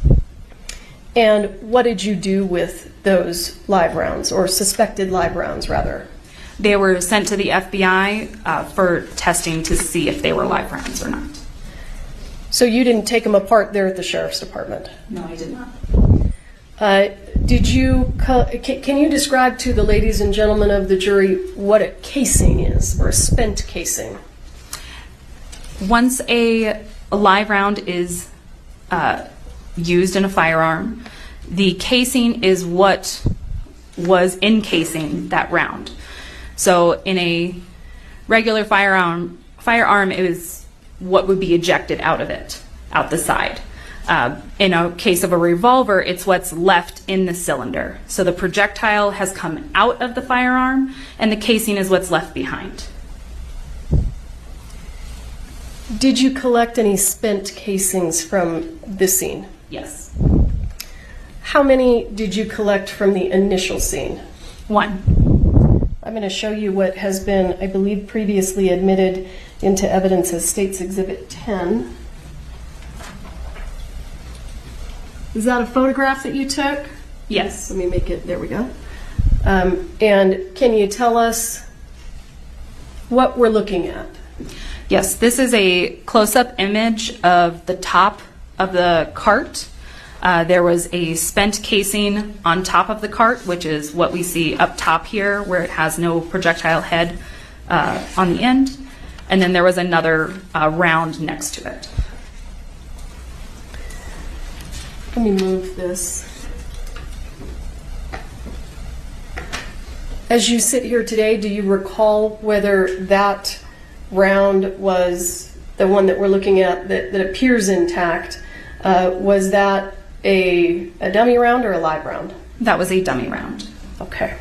And what did you do with those live rounds, or suspected live rounds, rather? They were sent to the FBI for testing to see if they were live rounds or not. So you didn't take them apart there at the sheriff's department? No, I did not. Can you describe to the ladies and gentlemen of the jury what a casing is, or a spent casing? Once a live round is used in a firearm, the casing is what was encasing that round. So in a regular firearm, it was what would be ejected out of it, out the side. In a case of a revolver, it's what's left in the cylinder. So the projectile has come out of the firearm, and the casing is what's left behind. Did you collect any spent casings from this scene? Yes. How many did you collect from the initial scene? 1. I'm going to show you what has been, I believe, previously admitted into evidence as State's Exhibit 10. Is that a photograph that you took? Yes. Let me make it, there we go. And can you tell us what we're looking at? Yes, this is a close-up image of the top of the cart, there was a spent casing on top of the cart, which is what we see up top here, where it has no projectile head on the end. And then there was another round next to it. Let me move this. As you sit here today, do you recall whether that round was the one that we're looking at that appears intact? Was that a dummy round or a live round? That was a dummy round. Okay.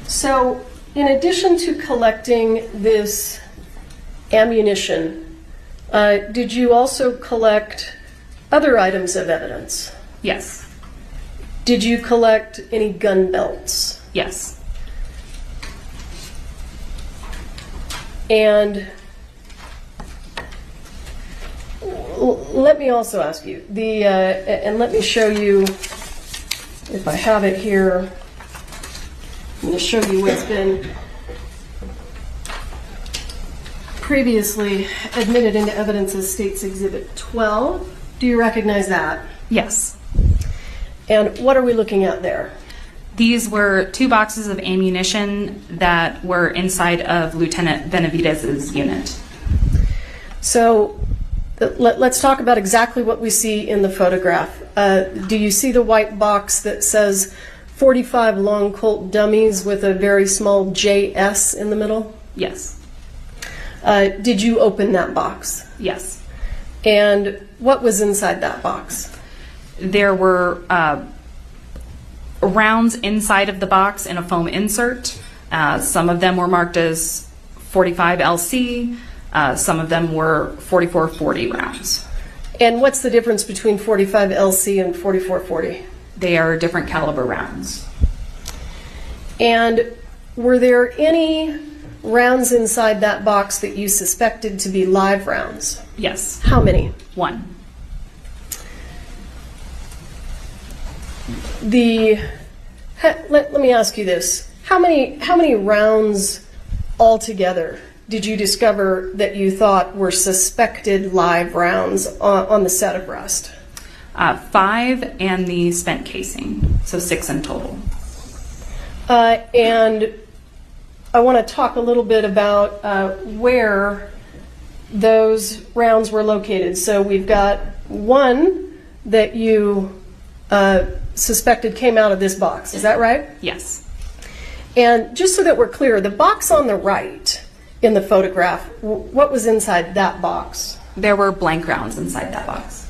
So, in addition to collecting this ammunition, did you also collect other items of evidence? Yes. Did you collect any gun belts? Yes. And let me also ask you, and let me show you, if I have it here, I'm going to show you what's been previously admitted into evidence as State's Exhibit 12. Do you recognize that? Yes. And what are we looking at there? These were 2 boxes of ammunition that were inside of Lieutenant Benavidez's unit. So let's talk about exactly what we see in the photograph. Do you see the white box that says 45 long Colt dummies with a very small JS in the middle? Yes. Did you open that box? Yes. And what was inside that box? There were rounds inside of the box in a foam insert. Some of them were marked as 45 LC. Some of them were 4440 rounds. And what's the difference between 45 LC and 4440? They are different caliber rounds. And were there any rounds inside that box that you suspected to be live rounds? Yes. How many? 1. Let me ask you this. How many rounds altogether did you discover that you thought were suspected live rounds on the set of Rust? 5 and the spent casing, so 6 in total. And I want to talk a little bit about where those rounds were located. So we've got one that you suspected came out of this box. Is that right? Yes. And just so that we're clear, the box on the right in the photograph, what was inside that box? There were blank rounds inside that box.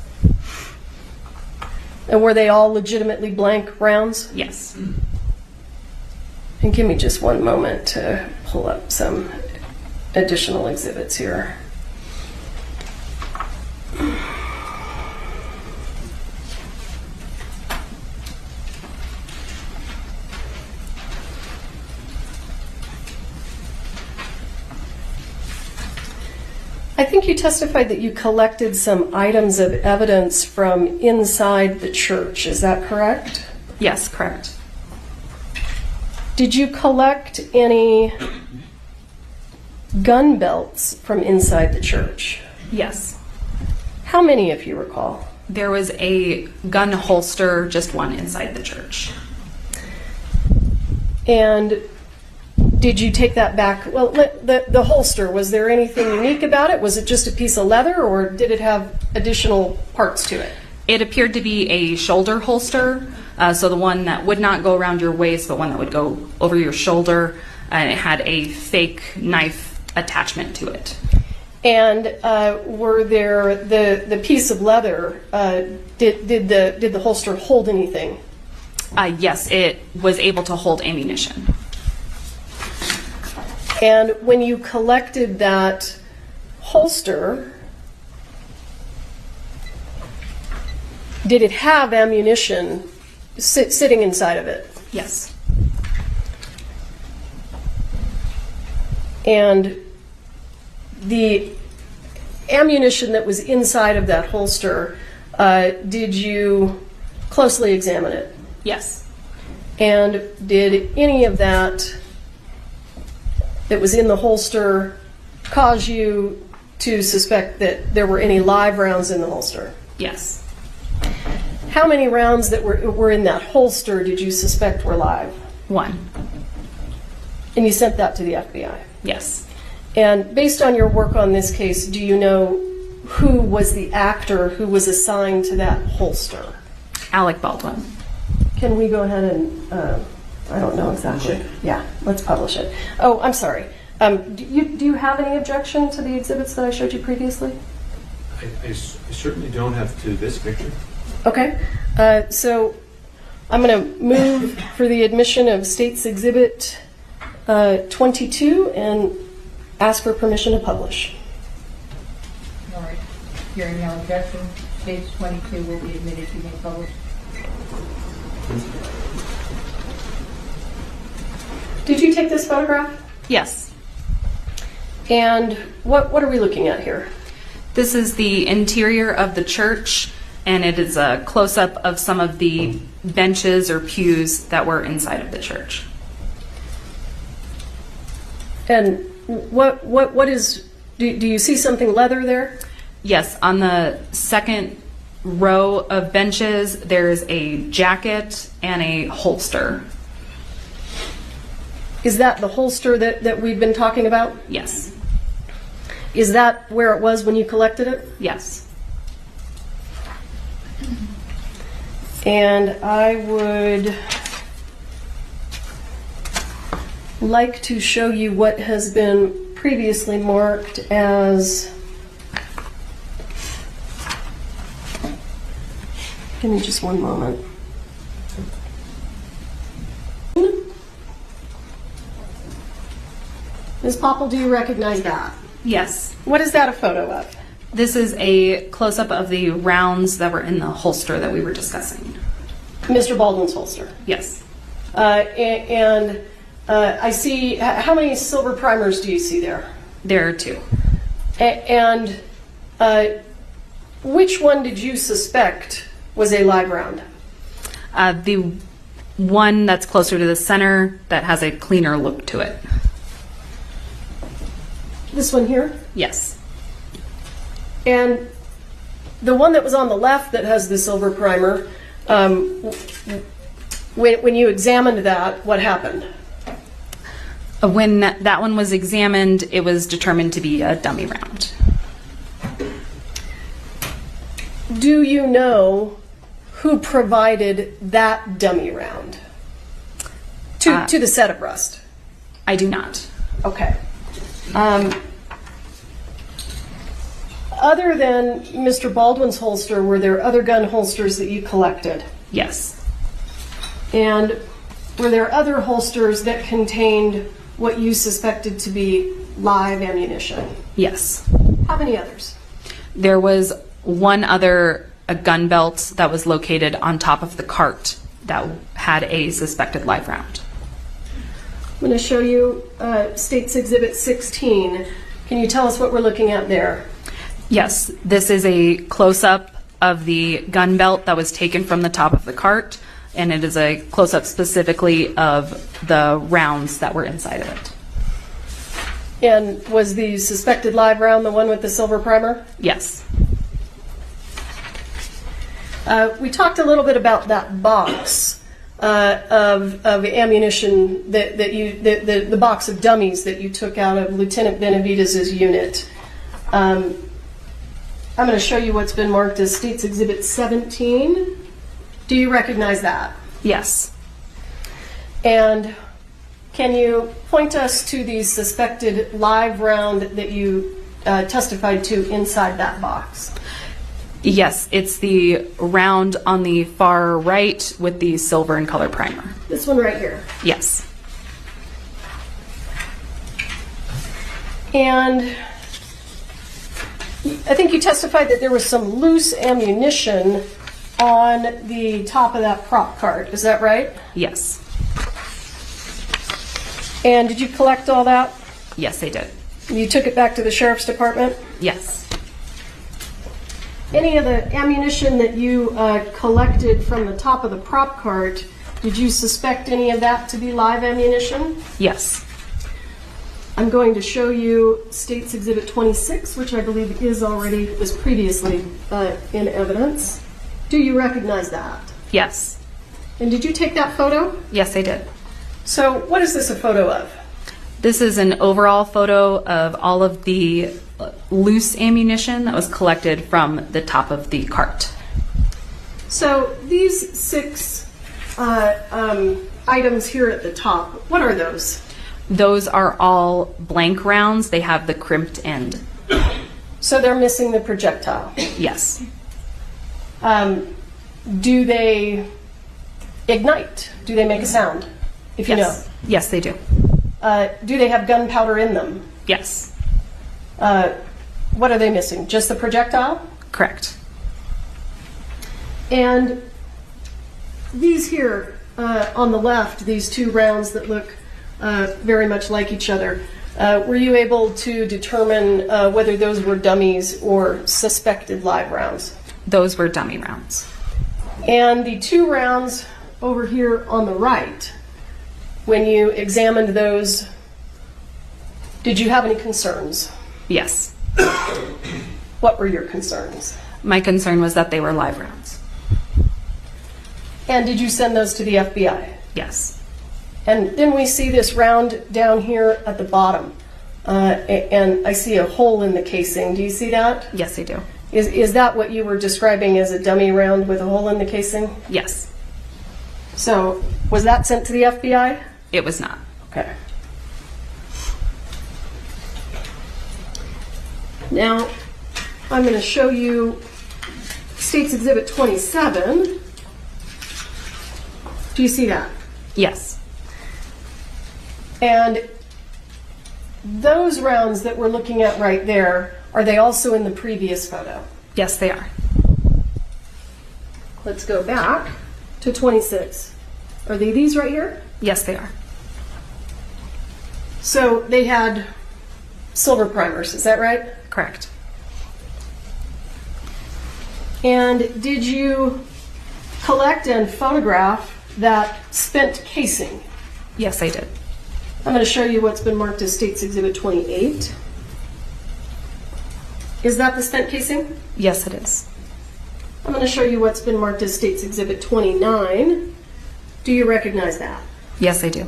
And were they all legitimately blank rounds? Yes. And give me just one moment to pull up some additional exhibits here. I think you testified that you collected some items of evidence from inside the church. Is that correct? Yes, correct. Did you collect any gun belts from inside the church? Yes. How many, if you recall? There was a gun holster, just one inside the church. And did you take that back? Well, the holster, was there anything unique about it? Was it just a piece of leather, or did it have additional parts to it? It appeared to be a shoulder holster, so the one that would not go around your waist, but one that would go over your shoulder, and it had a fake knife attachment to it. And were there the piece of leather? Did the holster hold anything? Yes, it was able to hold ammunition. And when you collected that holster, did it have ammunition sitting inside of it? Yes. And the ammunition that was inside of that holster, did you closely examine it? Yes. And did any of that was in the holster cause you to suspect that there were any live rounds in the holster? Yes. How many rounds that were in that holster did you suspect were live? 1. And you sent that to the FBI? Yes. And based on your work on this case, do you know who was the actor who was assigned to that holster? Alec Baldwin. Can we go ahead and, I don't know exactly. Yeah, let's publish it. Oh, I'm sorry. Do you have any objection to the exhibits that I showed you previously? I certainly don't have to this picture. Okay. So I'm going to move for the admission of State's Exhibit 22 and ask for permission to publish. All right. Hearing no objection, States 22 will be admitted to be published. Did you take this photograph? Yes. And what are we looking at here? This is the interior of the church, and it is a close-up of some of the benches or pews that were inside of the church. And what is, do you see something leather there? Yes, on the second row of benches, there's a jacket and a holster. Is that the holster that we've been talking about? Yes. Is that where it was when you collected it? Yes. And I would like to show you what has been previously marked as, give me just one moment. Ms. Popple, do you recognize that? Yes. What is that a photo of? This is a close-up of the rounds that were in the holster that we were discussing. Mr. Baldwin's holster. Yes. I see, how many silver primers do you see there? There are 2. And which one did you suspect was a live round? The one that's closer to the center that has a cleaner look to it. This one here? Yes. And the one that was on the left that has the silver primer, when you examined that, what happened? When that one was examined, it was determined to be a dummy round. Do you know who provided that dummy round to the set of Rust? I do not. Okay. Other than Mr. Baldwin's holster, were there other gun holsters that you collected? Yes. And were there other holsters that contained what you suspected to be live ammunition? Yes. How many others? There was one other a gun belt that was located on top of the cart that had a suspected live round. I'm going to show you State's Exhibit 16. Can you tell us what we're looking at there? Yes, this is a close-up of the gun belt that was taken from the top of the cart, and it is a close-up specifically of the rounds that were inside of it. And was the suspected live round the one with the silver primer? Yes. We talked a little bit about that box of ammunition that you, the box of dummies that you took out of Lieutenant Benavidez's unit. I'm going to show you what's been marked as State's Exhibit 17. Do you recognize that? Yes. And can you point us to the suspected live round that you testified to inside that box? Yes, it's the round on the far right with the silver and color primer. This one right here. Yes. And I think you testified that there was some loose ammunition on the top of that prop cart. Is that right? Yes. And did you collect all that? Yes, I did. You took it back to the sheriff's department? Yes. Any of the ammunition that you collected from the top of the prop cart, did you suspect any of that to be live ammunition? Yes. I'm going to show you State's Exhibit 26, which I believe was previously in evidence. Do you recognize that? Yes. And did you take that photo? Yes, I did. So what is this a photo of? This is an overall photo of all of the loose ammunition that was collected from the top of the cart. So these 6 items here at the top, what are those? Those are all blank rounds. They have the crimped end. So they're missing the projectile. Yes. Do they ignite? Do they make a sound? If you Yes. Yes, they do. know. Do they have gunpowder in them? Yes. What are they missing? Just the projectile? Correct. And these here on the left, these 2 rounds that look very much like each other, were you able to determine whether those were dummies or suspected live rounds? Those were dummy rounds. And the 2 rounds over here on the right, when you examined those, did you have any concerns? Yes. What were your concerns? My concern was that they were live rounds. And did you send those to the FBI? Yes. And then we see this round down here at the bottom, and I see a hole in the casing. Do you see that? Yes, I do. Is that what you were describing as a dummy round with a hole in the casing? Yes. So was that sent to the FBI? It was not. Okay. Now, I'm going to show you State's Exhibit 27. Do you see that? Yes. And those rounds that we're looking at right there, are they also in the previous photo? Yes, they are. Let's go back to 26. Are they these right here? Yes, they are. So they had silver primers, is that right? Correct. And did you collect and photograph that spent casing? Yes, I did. I'm going to show you what's been marked as State's Exhibit 28. Is that the spent casing? Yes, it is. I'm going to show you what's been marked as State's Exhibit 29. Do you recognize that? Yes, I do.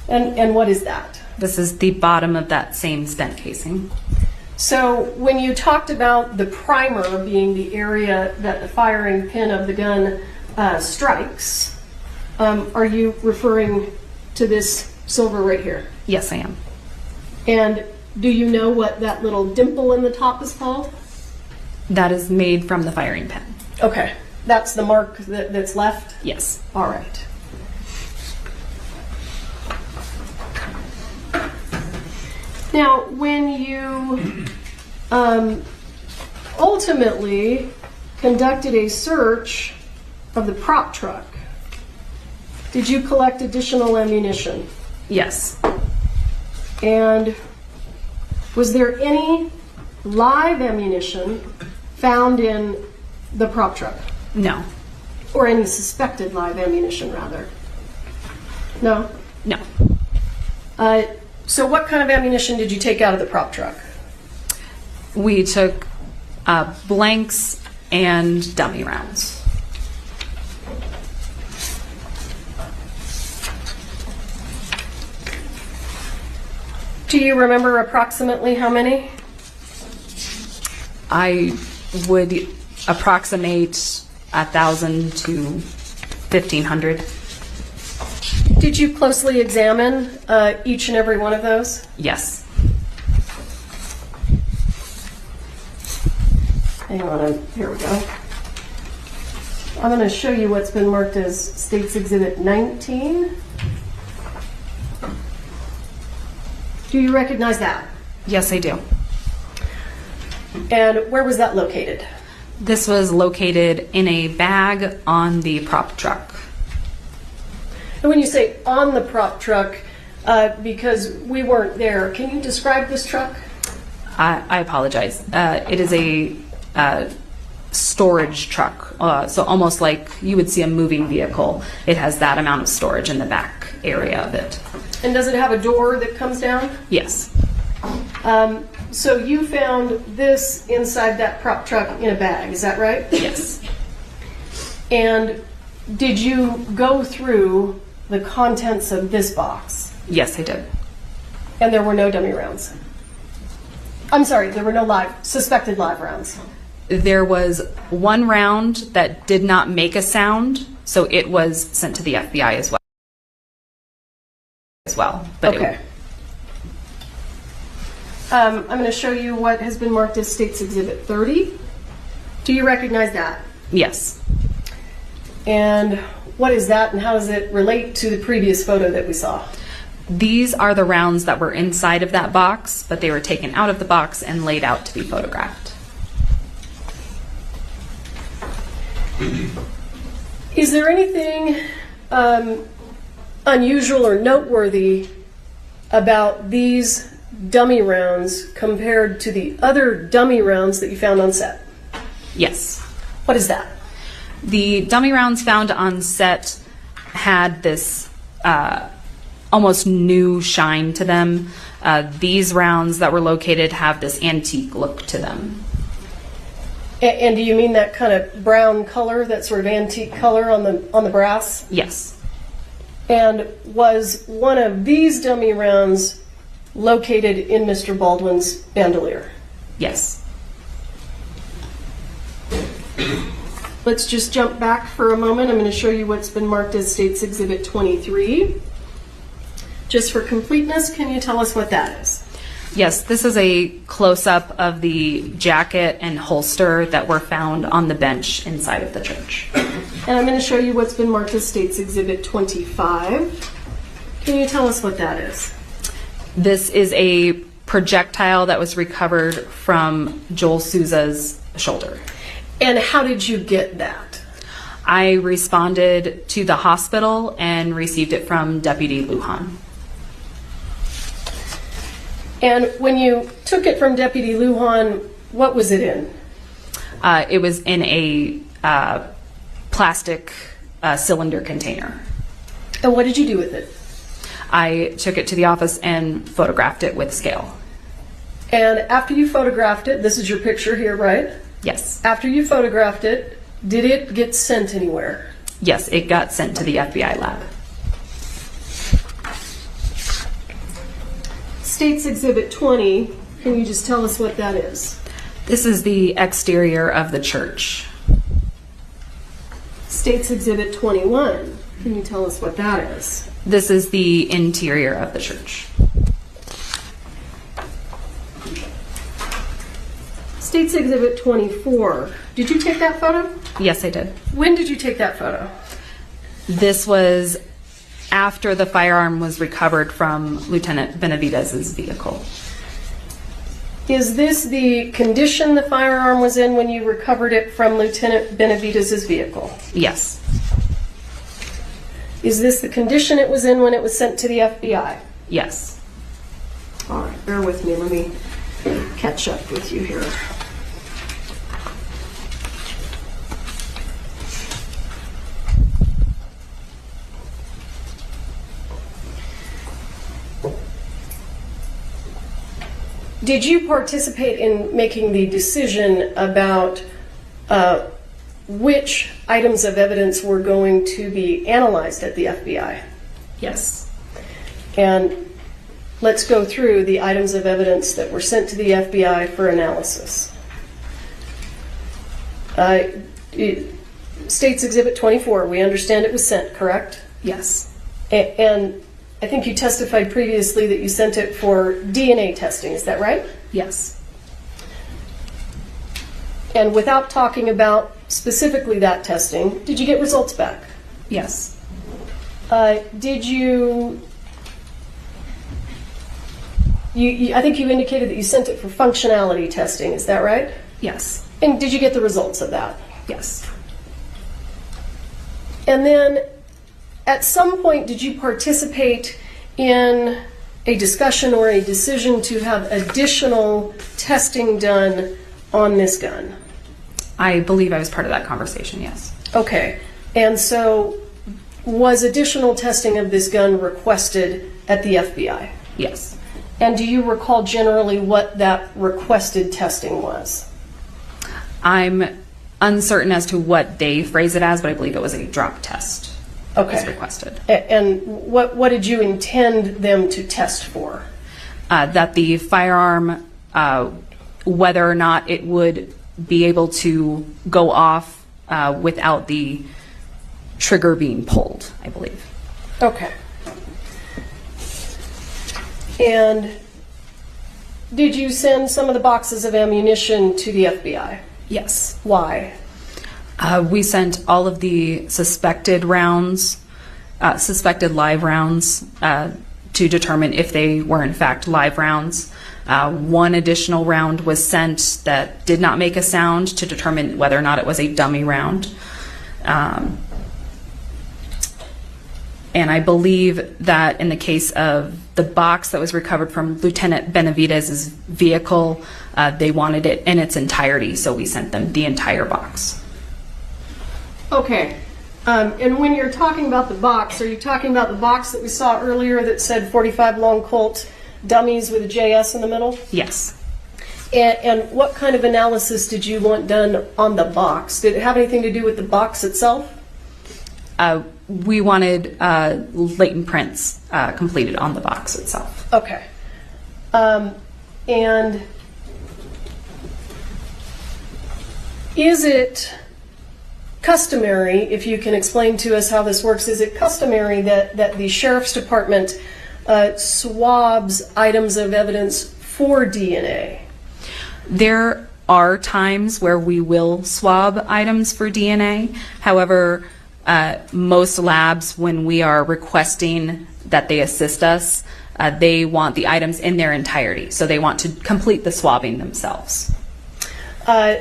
And what is that? This is the bottom of that same spent casing. So when you talked about the primer being the area that the firing pin of the gun strikes, are you referring to this silver right here? Yes, I am. And do you know what that little dimple in the top is called? That is made from the firing pin. Okay, that's the mark that's left? Yes. All right. Now, when you ultimately conducted a search of the prop truck, did you collect additional ammunition? Yes. And was there any live ammunition found in the prop truck? No. Or any suspected live ammunition, rather? No? No. So what kind of ammunition did you take out of the prop truck? We took blanks and dummy rounds. Do you remember approximately how many? I would approximate 1,000 to 1,500. Did you closely examine each and every one of those? Yes. Hang on, here we go. I'm going to show you what's been marked as State's Exhibit 19. Do you recognize that? Yes, I do. And where was that located? This was located in a bag on the prop truck. And when you say on the prop truck, because we weren't there, can you describe this truck? I apologize. It is a storage truck, so almost like you would see a moving vehicle. It has that amount of storage in the back area of it. And does it have a door that comes down? Yes. So you found this inside that prop truck in a bag, is that right? Yes. And did you go through the contents of this box? Yes, I did. And there were no dummy rounds? I'm sorry, there were no suspected live rounds. There was one round that did not make a sound, so it was sent to the FBI as well. But Okay. I'm going to show you what has been marked as State's Exhibit 30. Do you recognize that? Yes. And what is that, and how does it relate to the previous photo that we saw? These are the rounds that were inside of that box, but they were taken out of the box and laid out to be photographed. Is there anything unusual or noteworthy about these dummy rounds compared to the other dummy rounds that you found on set? Yes. What is that? The dummy rounds found on set had this almost new shine to them. These rounds that were located have this antique look to them. And do you mean that kind of brown color, that sort of antique color on the brass? Yes. And was one of these dummy rounds located in Mr. Baldwin's bandolier? Yes. Let's just jump back for a moment. I'm going to show you what's been marked as State's Exhibit 23. Just for completeness, can you tell us what that is? Yes, this is a close-up of the jacket and holster that were found on the bench inside of the church. And I'm going to show you what's been marked as State's Exhibit 25. Can you tell us what that is? This is a projectile that was recovered from Joel Souza's shoulder. And how did you get that? I responded to the hospital and received it from Deputy Lujan. And when you took it from Deputy Lujan, what was it in? It was in a plastic cylinder container. And what did you do with it? I took it to the office and photographed it with scale. And after you photographed it, this is your picture here, right? Yes. After you photographed it, did it get sent anywhere? Yes, it got sent to the FBI lab. State's Exhibit 20, can you just tell us what that is? This is the exterior of the church. State's Exhibit 21, can you tell us what that is? This is the interior of the church. State's Exhibit 24, did you take that photo? Yes, I did. When did you take that photo? This was after the firearm was recovered from Lieutenant Benavidez's vehicle. Is this the condition the firearm was in when you recovered it from Lieutenant Benavidez's vehicle? Yes. Is this the condition it was in when it was sent to the FBI? Yes. All right, bear with me. Let me catch up with you here. Did you participate in making the decision about which items of evidence were going to be analyzed at the FBI? Yes. And let's go through the items of evidence that were sent to the FBI for analysis. State's Exhibit 24, we understand it was sent, correct? Yes. And I think you testified previously that you sent it for DNA testing, is that right? Yes. And without talking about specifically that testing, did you get results back? Yes. Did you I think you indicated that you sent it for functionality testing, is that right? Yes. And did you get the results of that? Yes. And then at some point, did you participate in a discussion or a decision to have additional testing done on this gun? I believe I was part of that conversation, yes. Okay. And so was additional testing of this gun requested at the FBI? Yes. And do you recall generally what that requested testing was? I'm uncertain as to what they phrase it as, but I believe it was a drop test. Okay. Was requested. And what did you intend them to test for? That the firearm, whether or not it would be able to go off without the trigger being pulled, I believe. Okay. And did you send some of the boxes of ammunition to the FBI? Yes. Why? We sent all of the suspected rounds, suspected live rounds, to determine if they were in fact live rounds. One additional round was sent that did not make a sound to determine whether or not it was a dummy round. And I believe that in the case of the box that was recovered from Lieutenant Benavidez's vehicle, they wanted it in its entirety, so we sent them the entire box. Okay. And when you're talking about the box, are you talking about the box that we saw earlier that said 45 long Colt dummies with a JS in the middle? Yes. And what kind of analysis did you want done on the box? Did it have anything to do with the box itself? We wanted latent prints completed on the box itself. Okay. And is it customary, if you can explain to us how this works, is it customary that the Sheriff's Department swabs items of evidence for DNA? There are times where we will swab items for DNA. However, most labs, when we are requesting that they assist us, they want the items in their entirety. So they want to complete the swabbing themselves.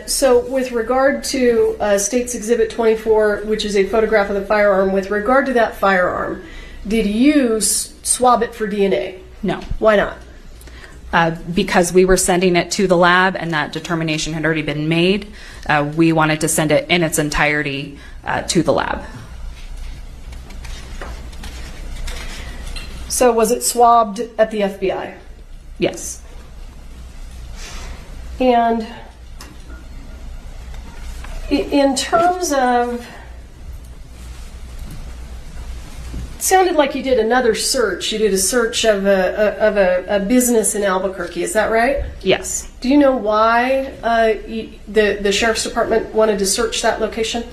So with regard to State's Exhibit 24, which is a photograph of the firearm, with regard to that firearm, did you swab it for DNA? No. Why not? Because we were sending it to the lab and that determination had already been made, we wanted to send it in its entirety to the lab. So was it swabbed at the FBI? Yes. And in terms of, it sounded like you did another search. You did a search of a business in Albuquerque. Is that right? Yes. Do you know why the Sheriff's Department wanted to search that location?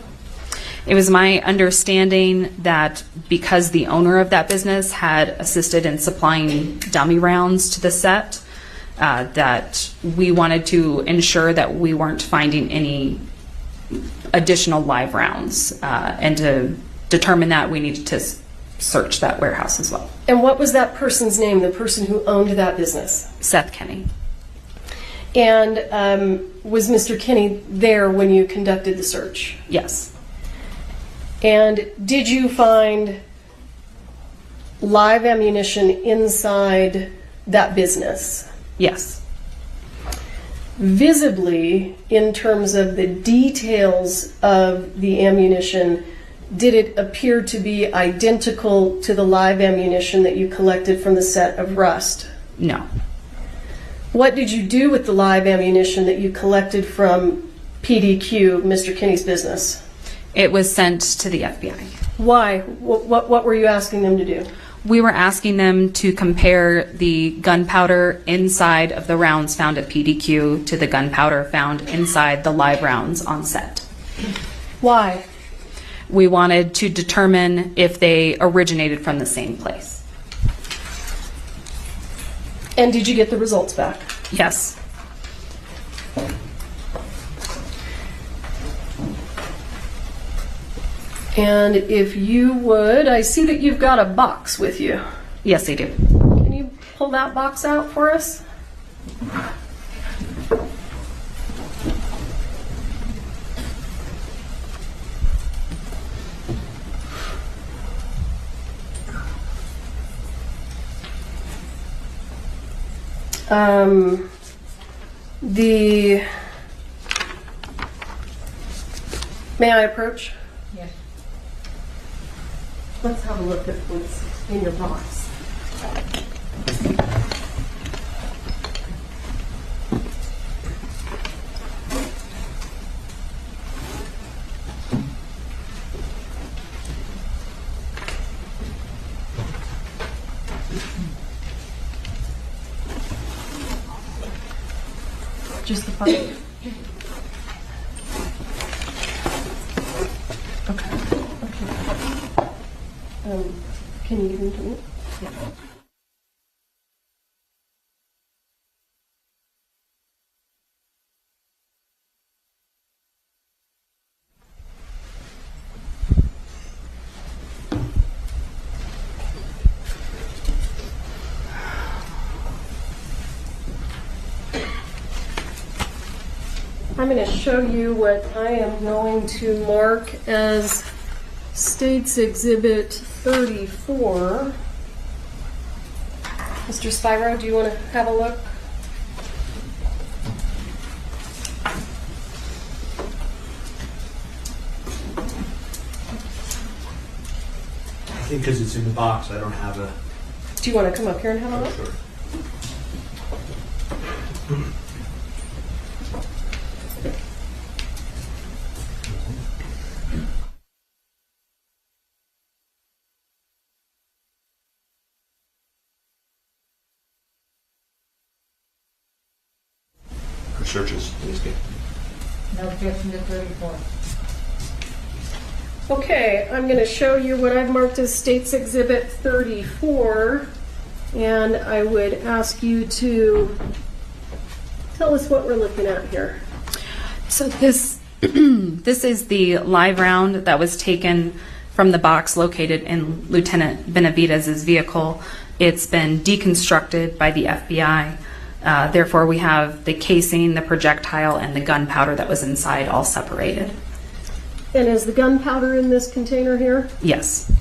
It was my understanding that because the owner of that business had assisted in supplying dummy rounds to the set, that we wanted to ensure that we weren't finding any additional live rounds. And to determine that, we needed to search that warehouse as well. And what was that person's name, the person who owned that business? Seth Kenny. And was Mr. Kenny there when you conducted the search? Yes. And did you find live ammunition inside that business? Yes. Visibly, in terms of the details of the ammunition, did it appear to be identical to the live ammunition that you collected from the set of Rust? No. What did you do with the live ammunition that you collected from PDQ, Mr. Kinney's business? It was sent to the FBI. Why? What were you asking them to do? We were asking them to compare the gunpowder inside of the rounds found at PDQ to the gunpowder found inside the live rounds on set. Why? We wanted to determine if they originated from the same place. And did you get the results back? Yes. And if you would, I see that you've got a box with you. Yes, I do. Can you pull that box out for us? May I approach? Yes. Let's have a look at what's in your box. Just the part? Okay. Can you give them to me? Yeah. I'm going to show you what I am going to mark as State's Exhibit 34. Mr. Spyro, do you want to have a look? I think because it's in the box, I don't have a... Do you want to come up here and have a look? Sure. For searches, please get. No objection to 34. Okay, I'm going to show you what I've marked as State's Exhibit 34, and I would ask you to tell us what we're looking at here. So this this is the live round that was taken from the box located in Lieutenant Benavidez's vehicle. It's been deconstructed by the FBI. Therefore, we have the casing, the projectile, and the gunpowder that was inside all separated. And is the gunpowder in this container here? Yes.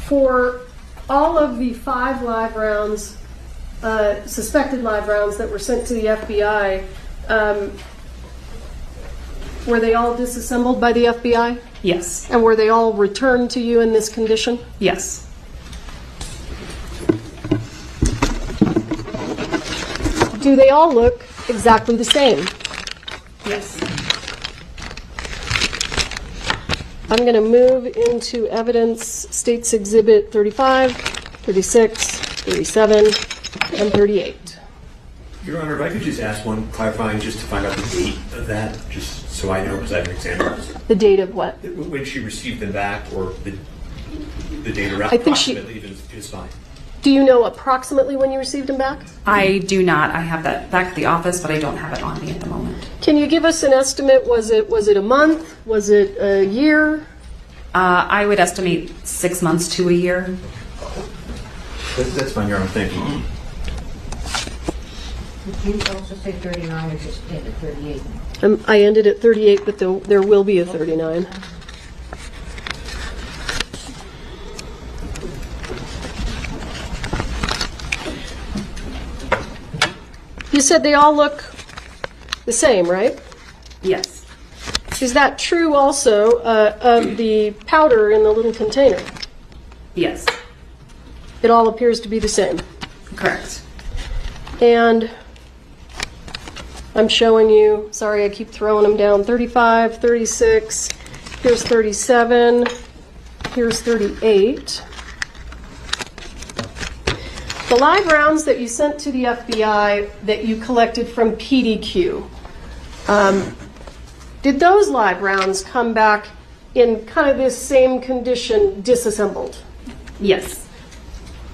For all of the 5 live rounds, suspected live rounds that were sent to the FBI, were they all disassembled by the FBI? Yes. And were they all returned to you in this condition? Yes. Do they all look exactly the same? Yes. I'm going to move into evidence State's Exhibit 35, 36, 37, and 38. Your Honor, if I could just ask one clarifying just to find out the date of that, just so I know because I haven't examined it. The date of what? When she received them back, or the date around I think she- approximately is fine. Do you know approximately when you received them back? I do not. I have that back at the office, but I don't have it on me at the moment. Can you give us an estimate? Was it a month? Was it a year? I would estimate 6 months to a year. That's fine, Your Honor. Thank you. Did you also say 39 or just ended 38? I ended at 38, but there will be a 39. You said they all look the same, right? Yes. Is that true also of the powder in the little container? Yes. It all appears to be the same. Correct. And I'm showing you, sorry, I keep throwing them down, 35, 36, here's 37, here's 38. The live rounds that you sent to the FBI that you collected from PDQ, did those live rounds come back in kind of this same condition, disassembled? Yes.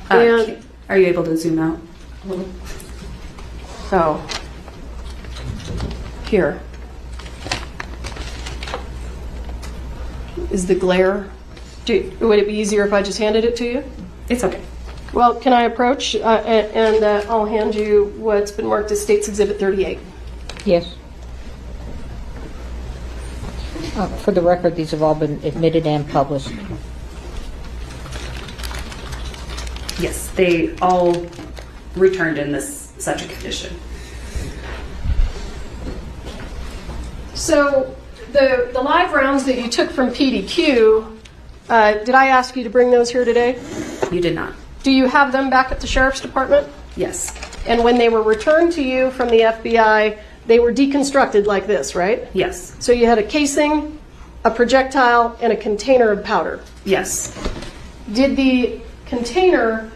And- Are you able to zoom out a little? Oh, here. Is the glare, would it be easier if I just handed it to you? It's okay. Well, can I approach and I'll hand you what's been marked as State's Exhibit 38. Yes. For the record, these have all been admitted and published. Yes, they all returned in such a condition. So the live rounds that you took from PDQ, did I ask you to bring those here today? You did not. Do you have them back at the Sheriff's Department? Yes. And when they were returned to you from the FBI, they were deconstructed like this, right? Yes. So you had a casing, a projectile, and a container of powder. Yes. did the container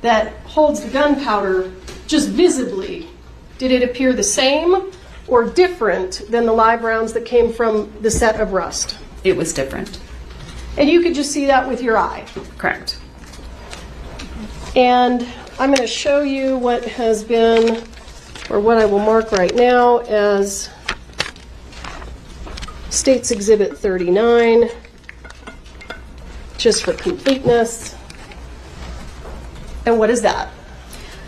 that holds the gunpowder just visibly, did it appear the same or different than the live rounds that came from the set of Rust? It was different. And you could just see that with your eye. Correct. And I'm going to show you what has been, or what I will mark right now as State's Exhibit 39, just for completeness. And what is that?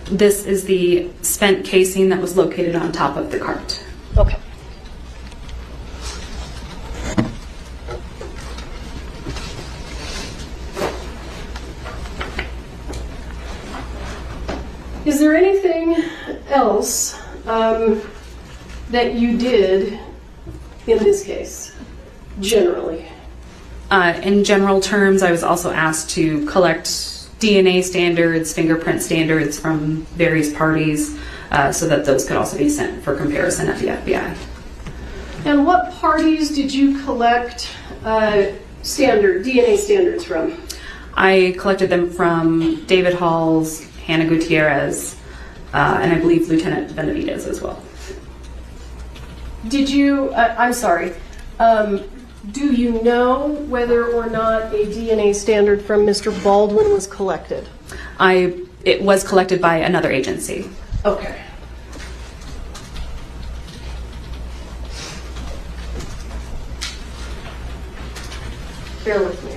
This is the spent casing that was located on top of the cart. Okay. Is there anything else that you did in this case, generally? In general terms, I was also asked to collect DNA standards, fingerprint standards from various parties so that those could also be sent for comparison at the FBI. And what parties did you collect DNA standards from? I collected them from David Halls, Hannah Gutierrez, and I believe Lieutenant Benavidez as well. Did you, I'm sorry, do you know whether or not a DNA standard from Mr. Baldwin was collected? It was collected by another agency. Okay. Bear with me.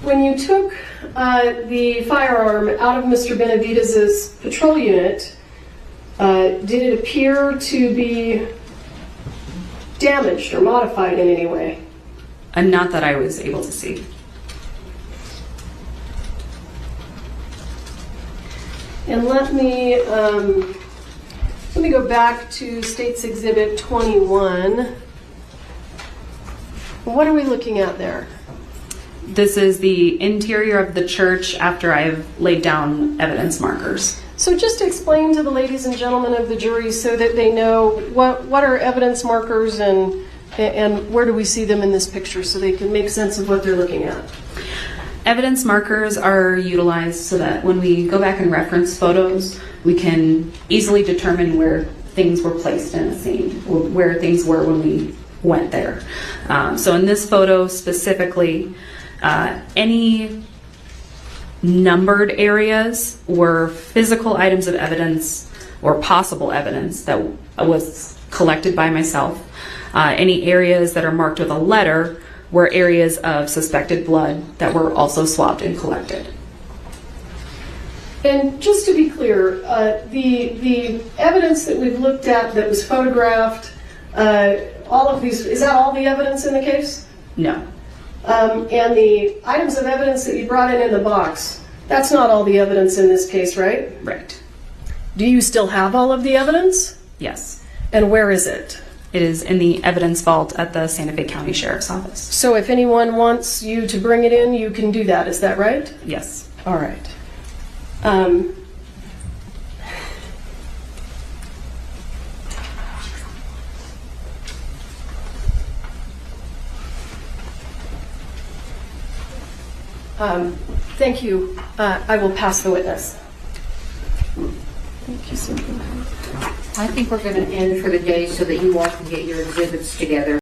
When you took the firearm out of Mr. Benavidez's patrol unit, did it appear to be damaged or modified in any way? And not that I was able to see. And let me go back to State's Exhibit 21. What are we looking at there? This is the interior of the church after I've laid down evidence markers. So just explain to the ladies and gentlemen of the jury so that they know what are evidence markers and where do we see them in this picture so they can make sense of what they're looking at. Evidence markers are utilized so that when we go back and reference photos, we can easily determine where things were placed in a scene, or where things were when we went there. So in this photo specifically, any numbered areas were physical items of evidence or possible evidence that was collected by myself. Any areas that are marked with a letter were areas of suspected blood that were also swabbed and collected. And just to be clear, the evidence that we've looked at that was photographed, all of these, is that all the evidence in the case? No. And the items of evidence that you brought in the box, that's not all the evidence in this case, right? Right. Do you still have all of the evidence? Yes. And where is it? It is in the evidence vault at the Santa Fe County Sheriff's Office. So if anyone wants you to bring it in, you can do that. Is that right? Yes. All right. Thank you. I will pass the witness. Thank you so much. I think we're going to end for the day so that you all can get your exhibits together.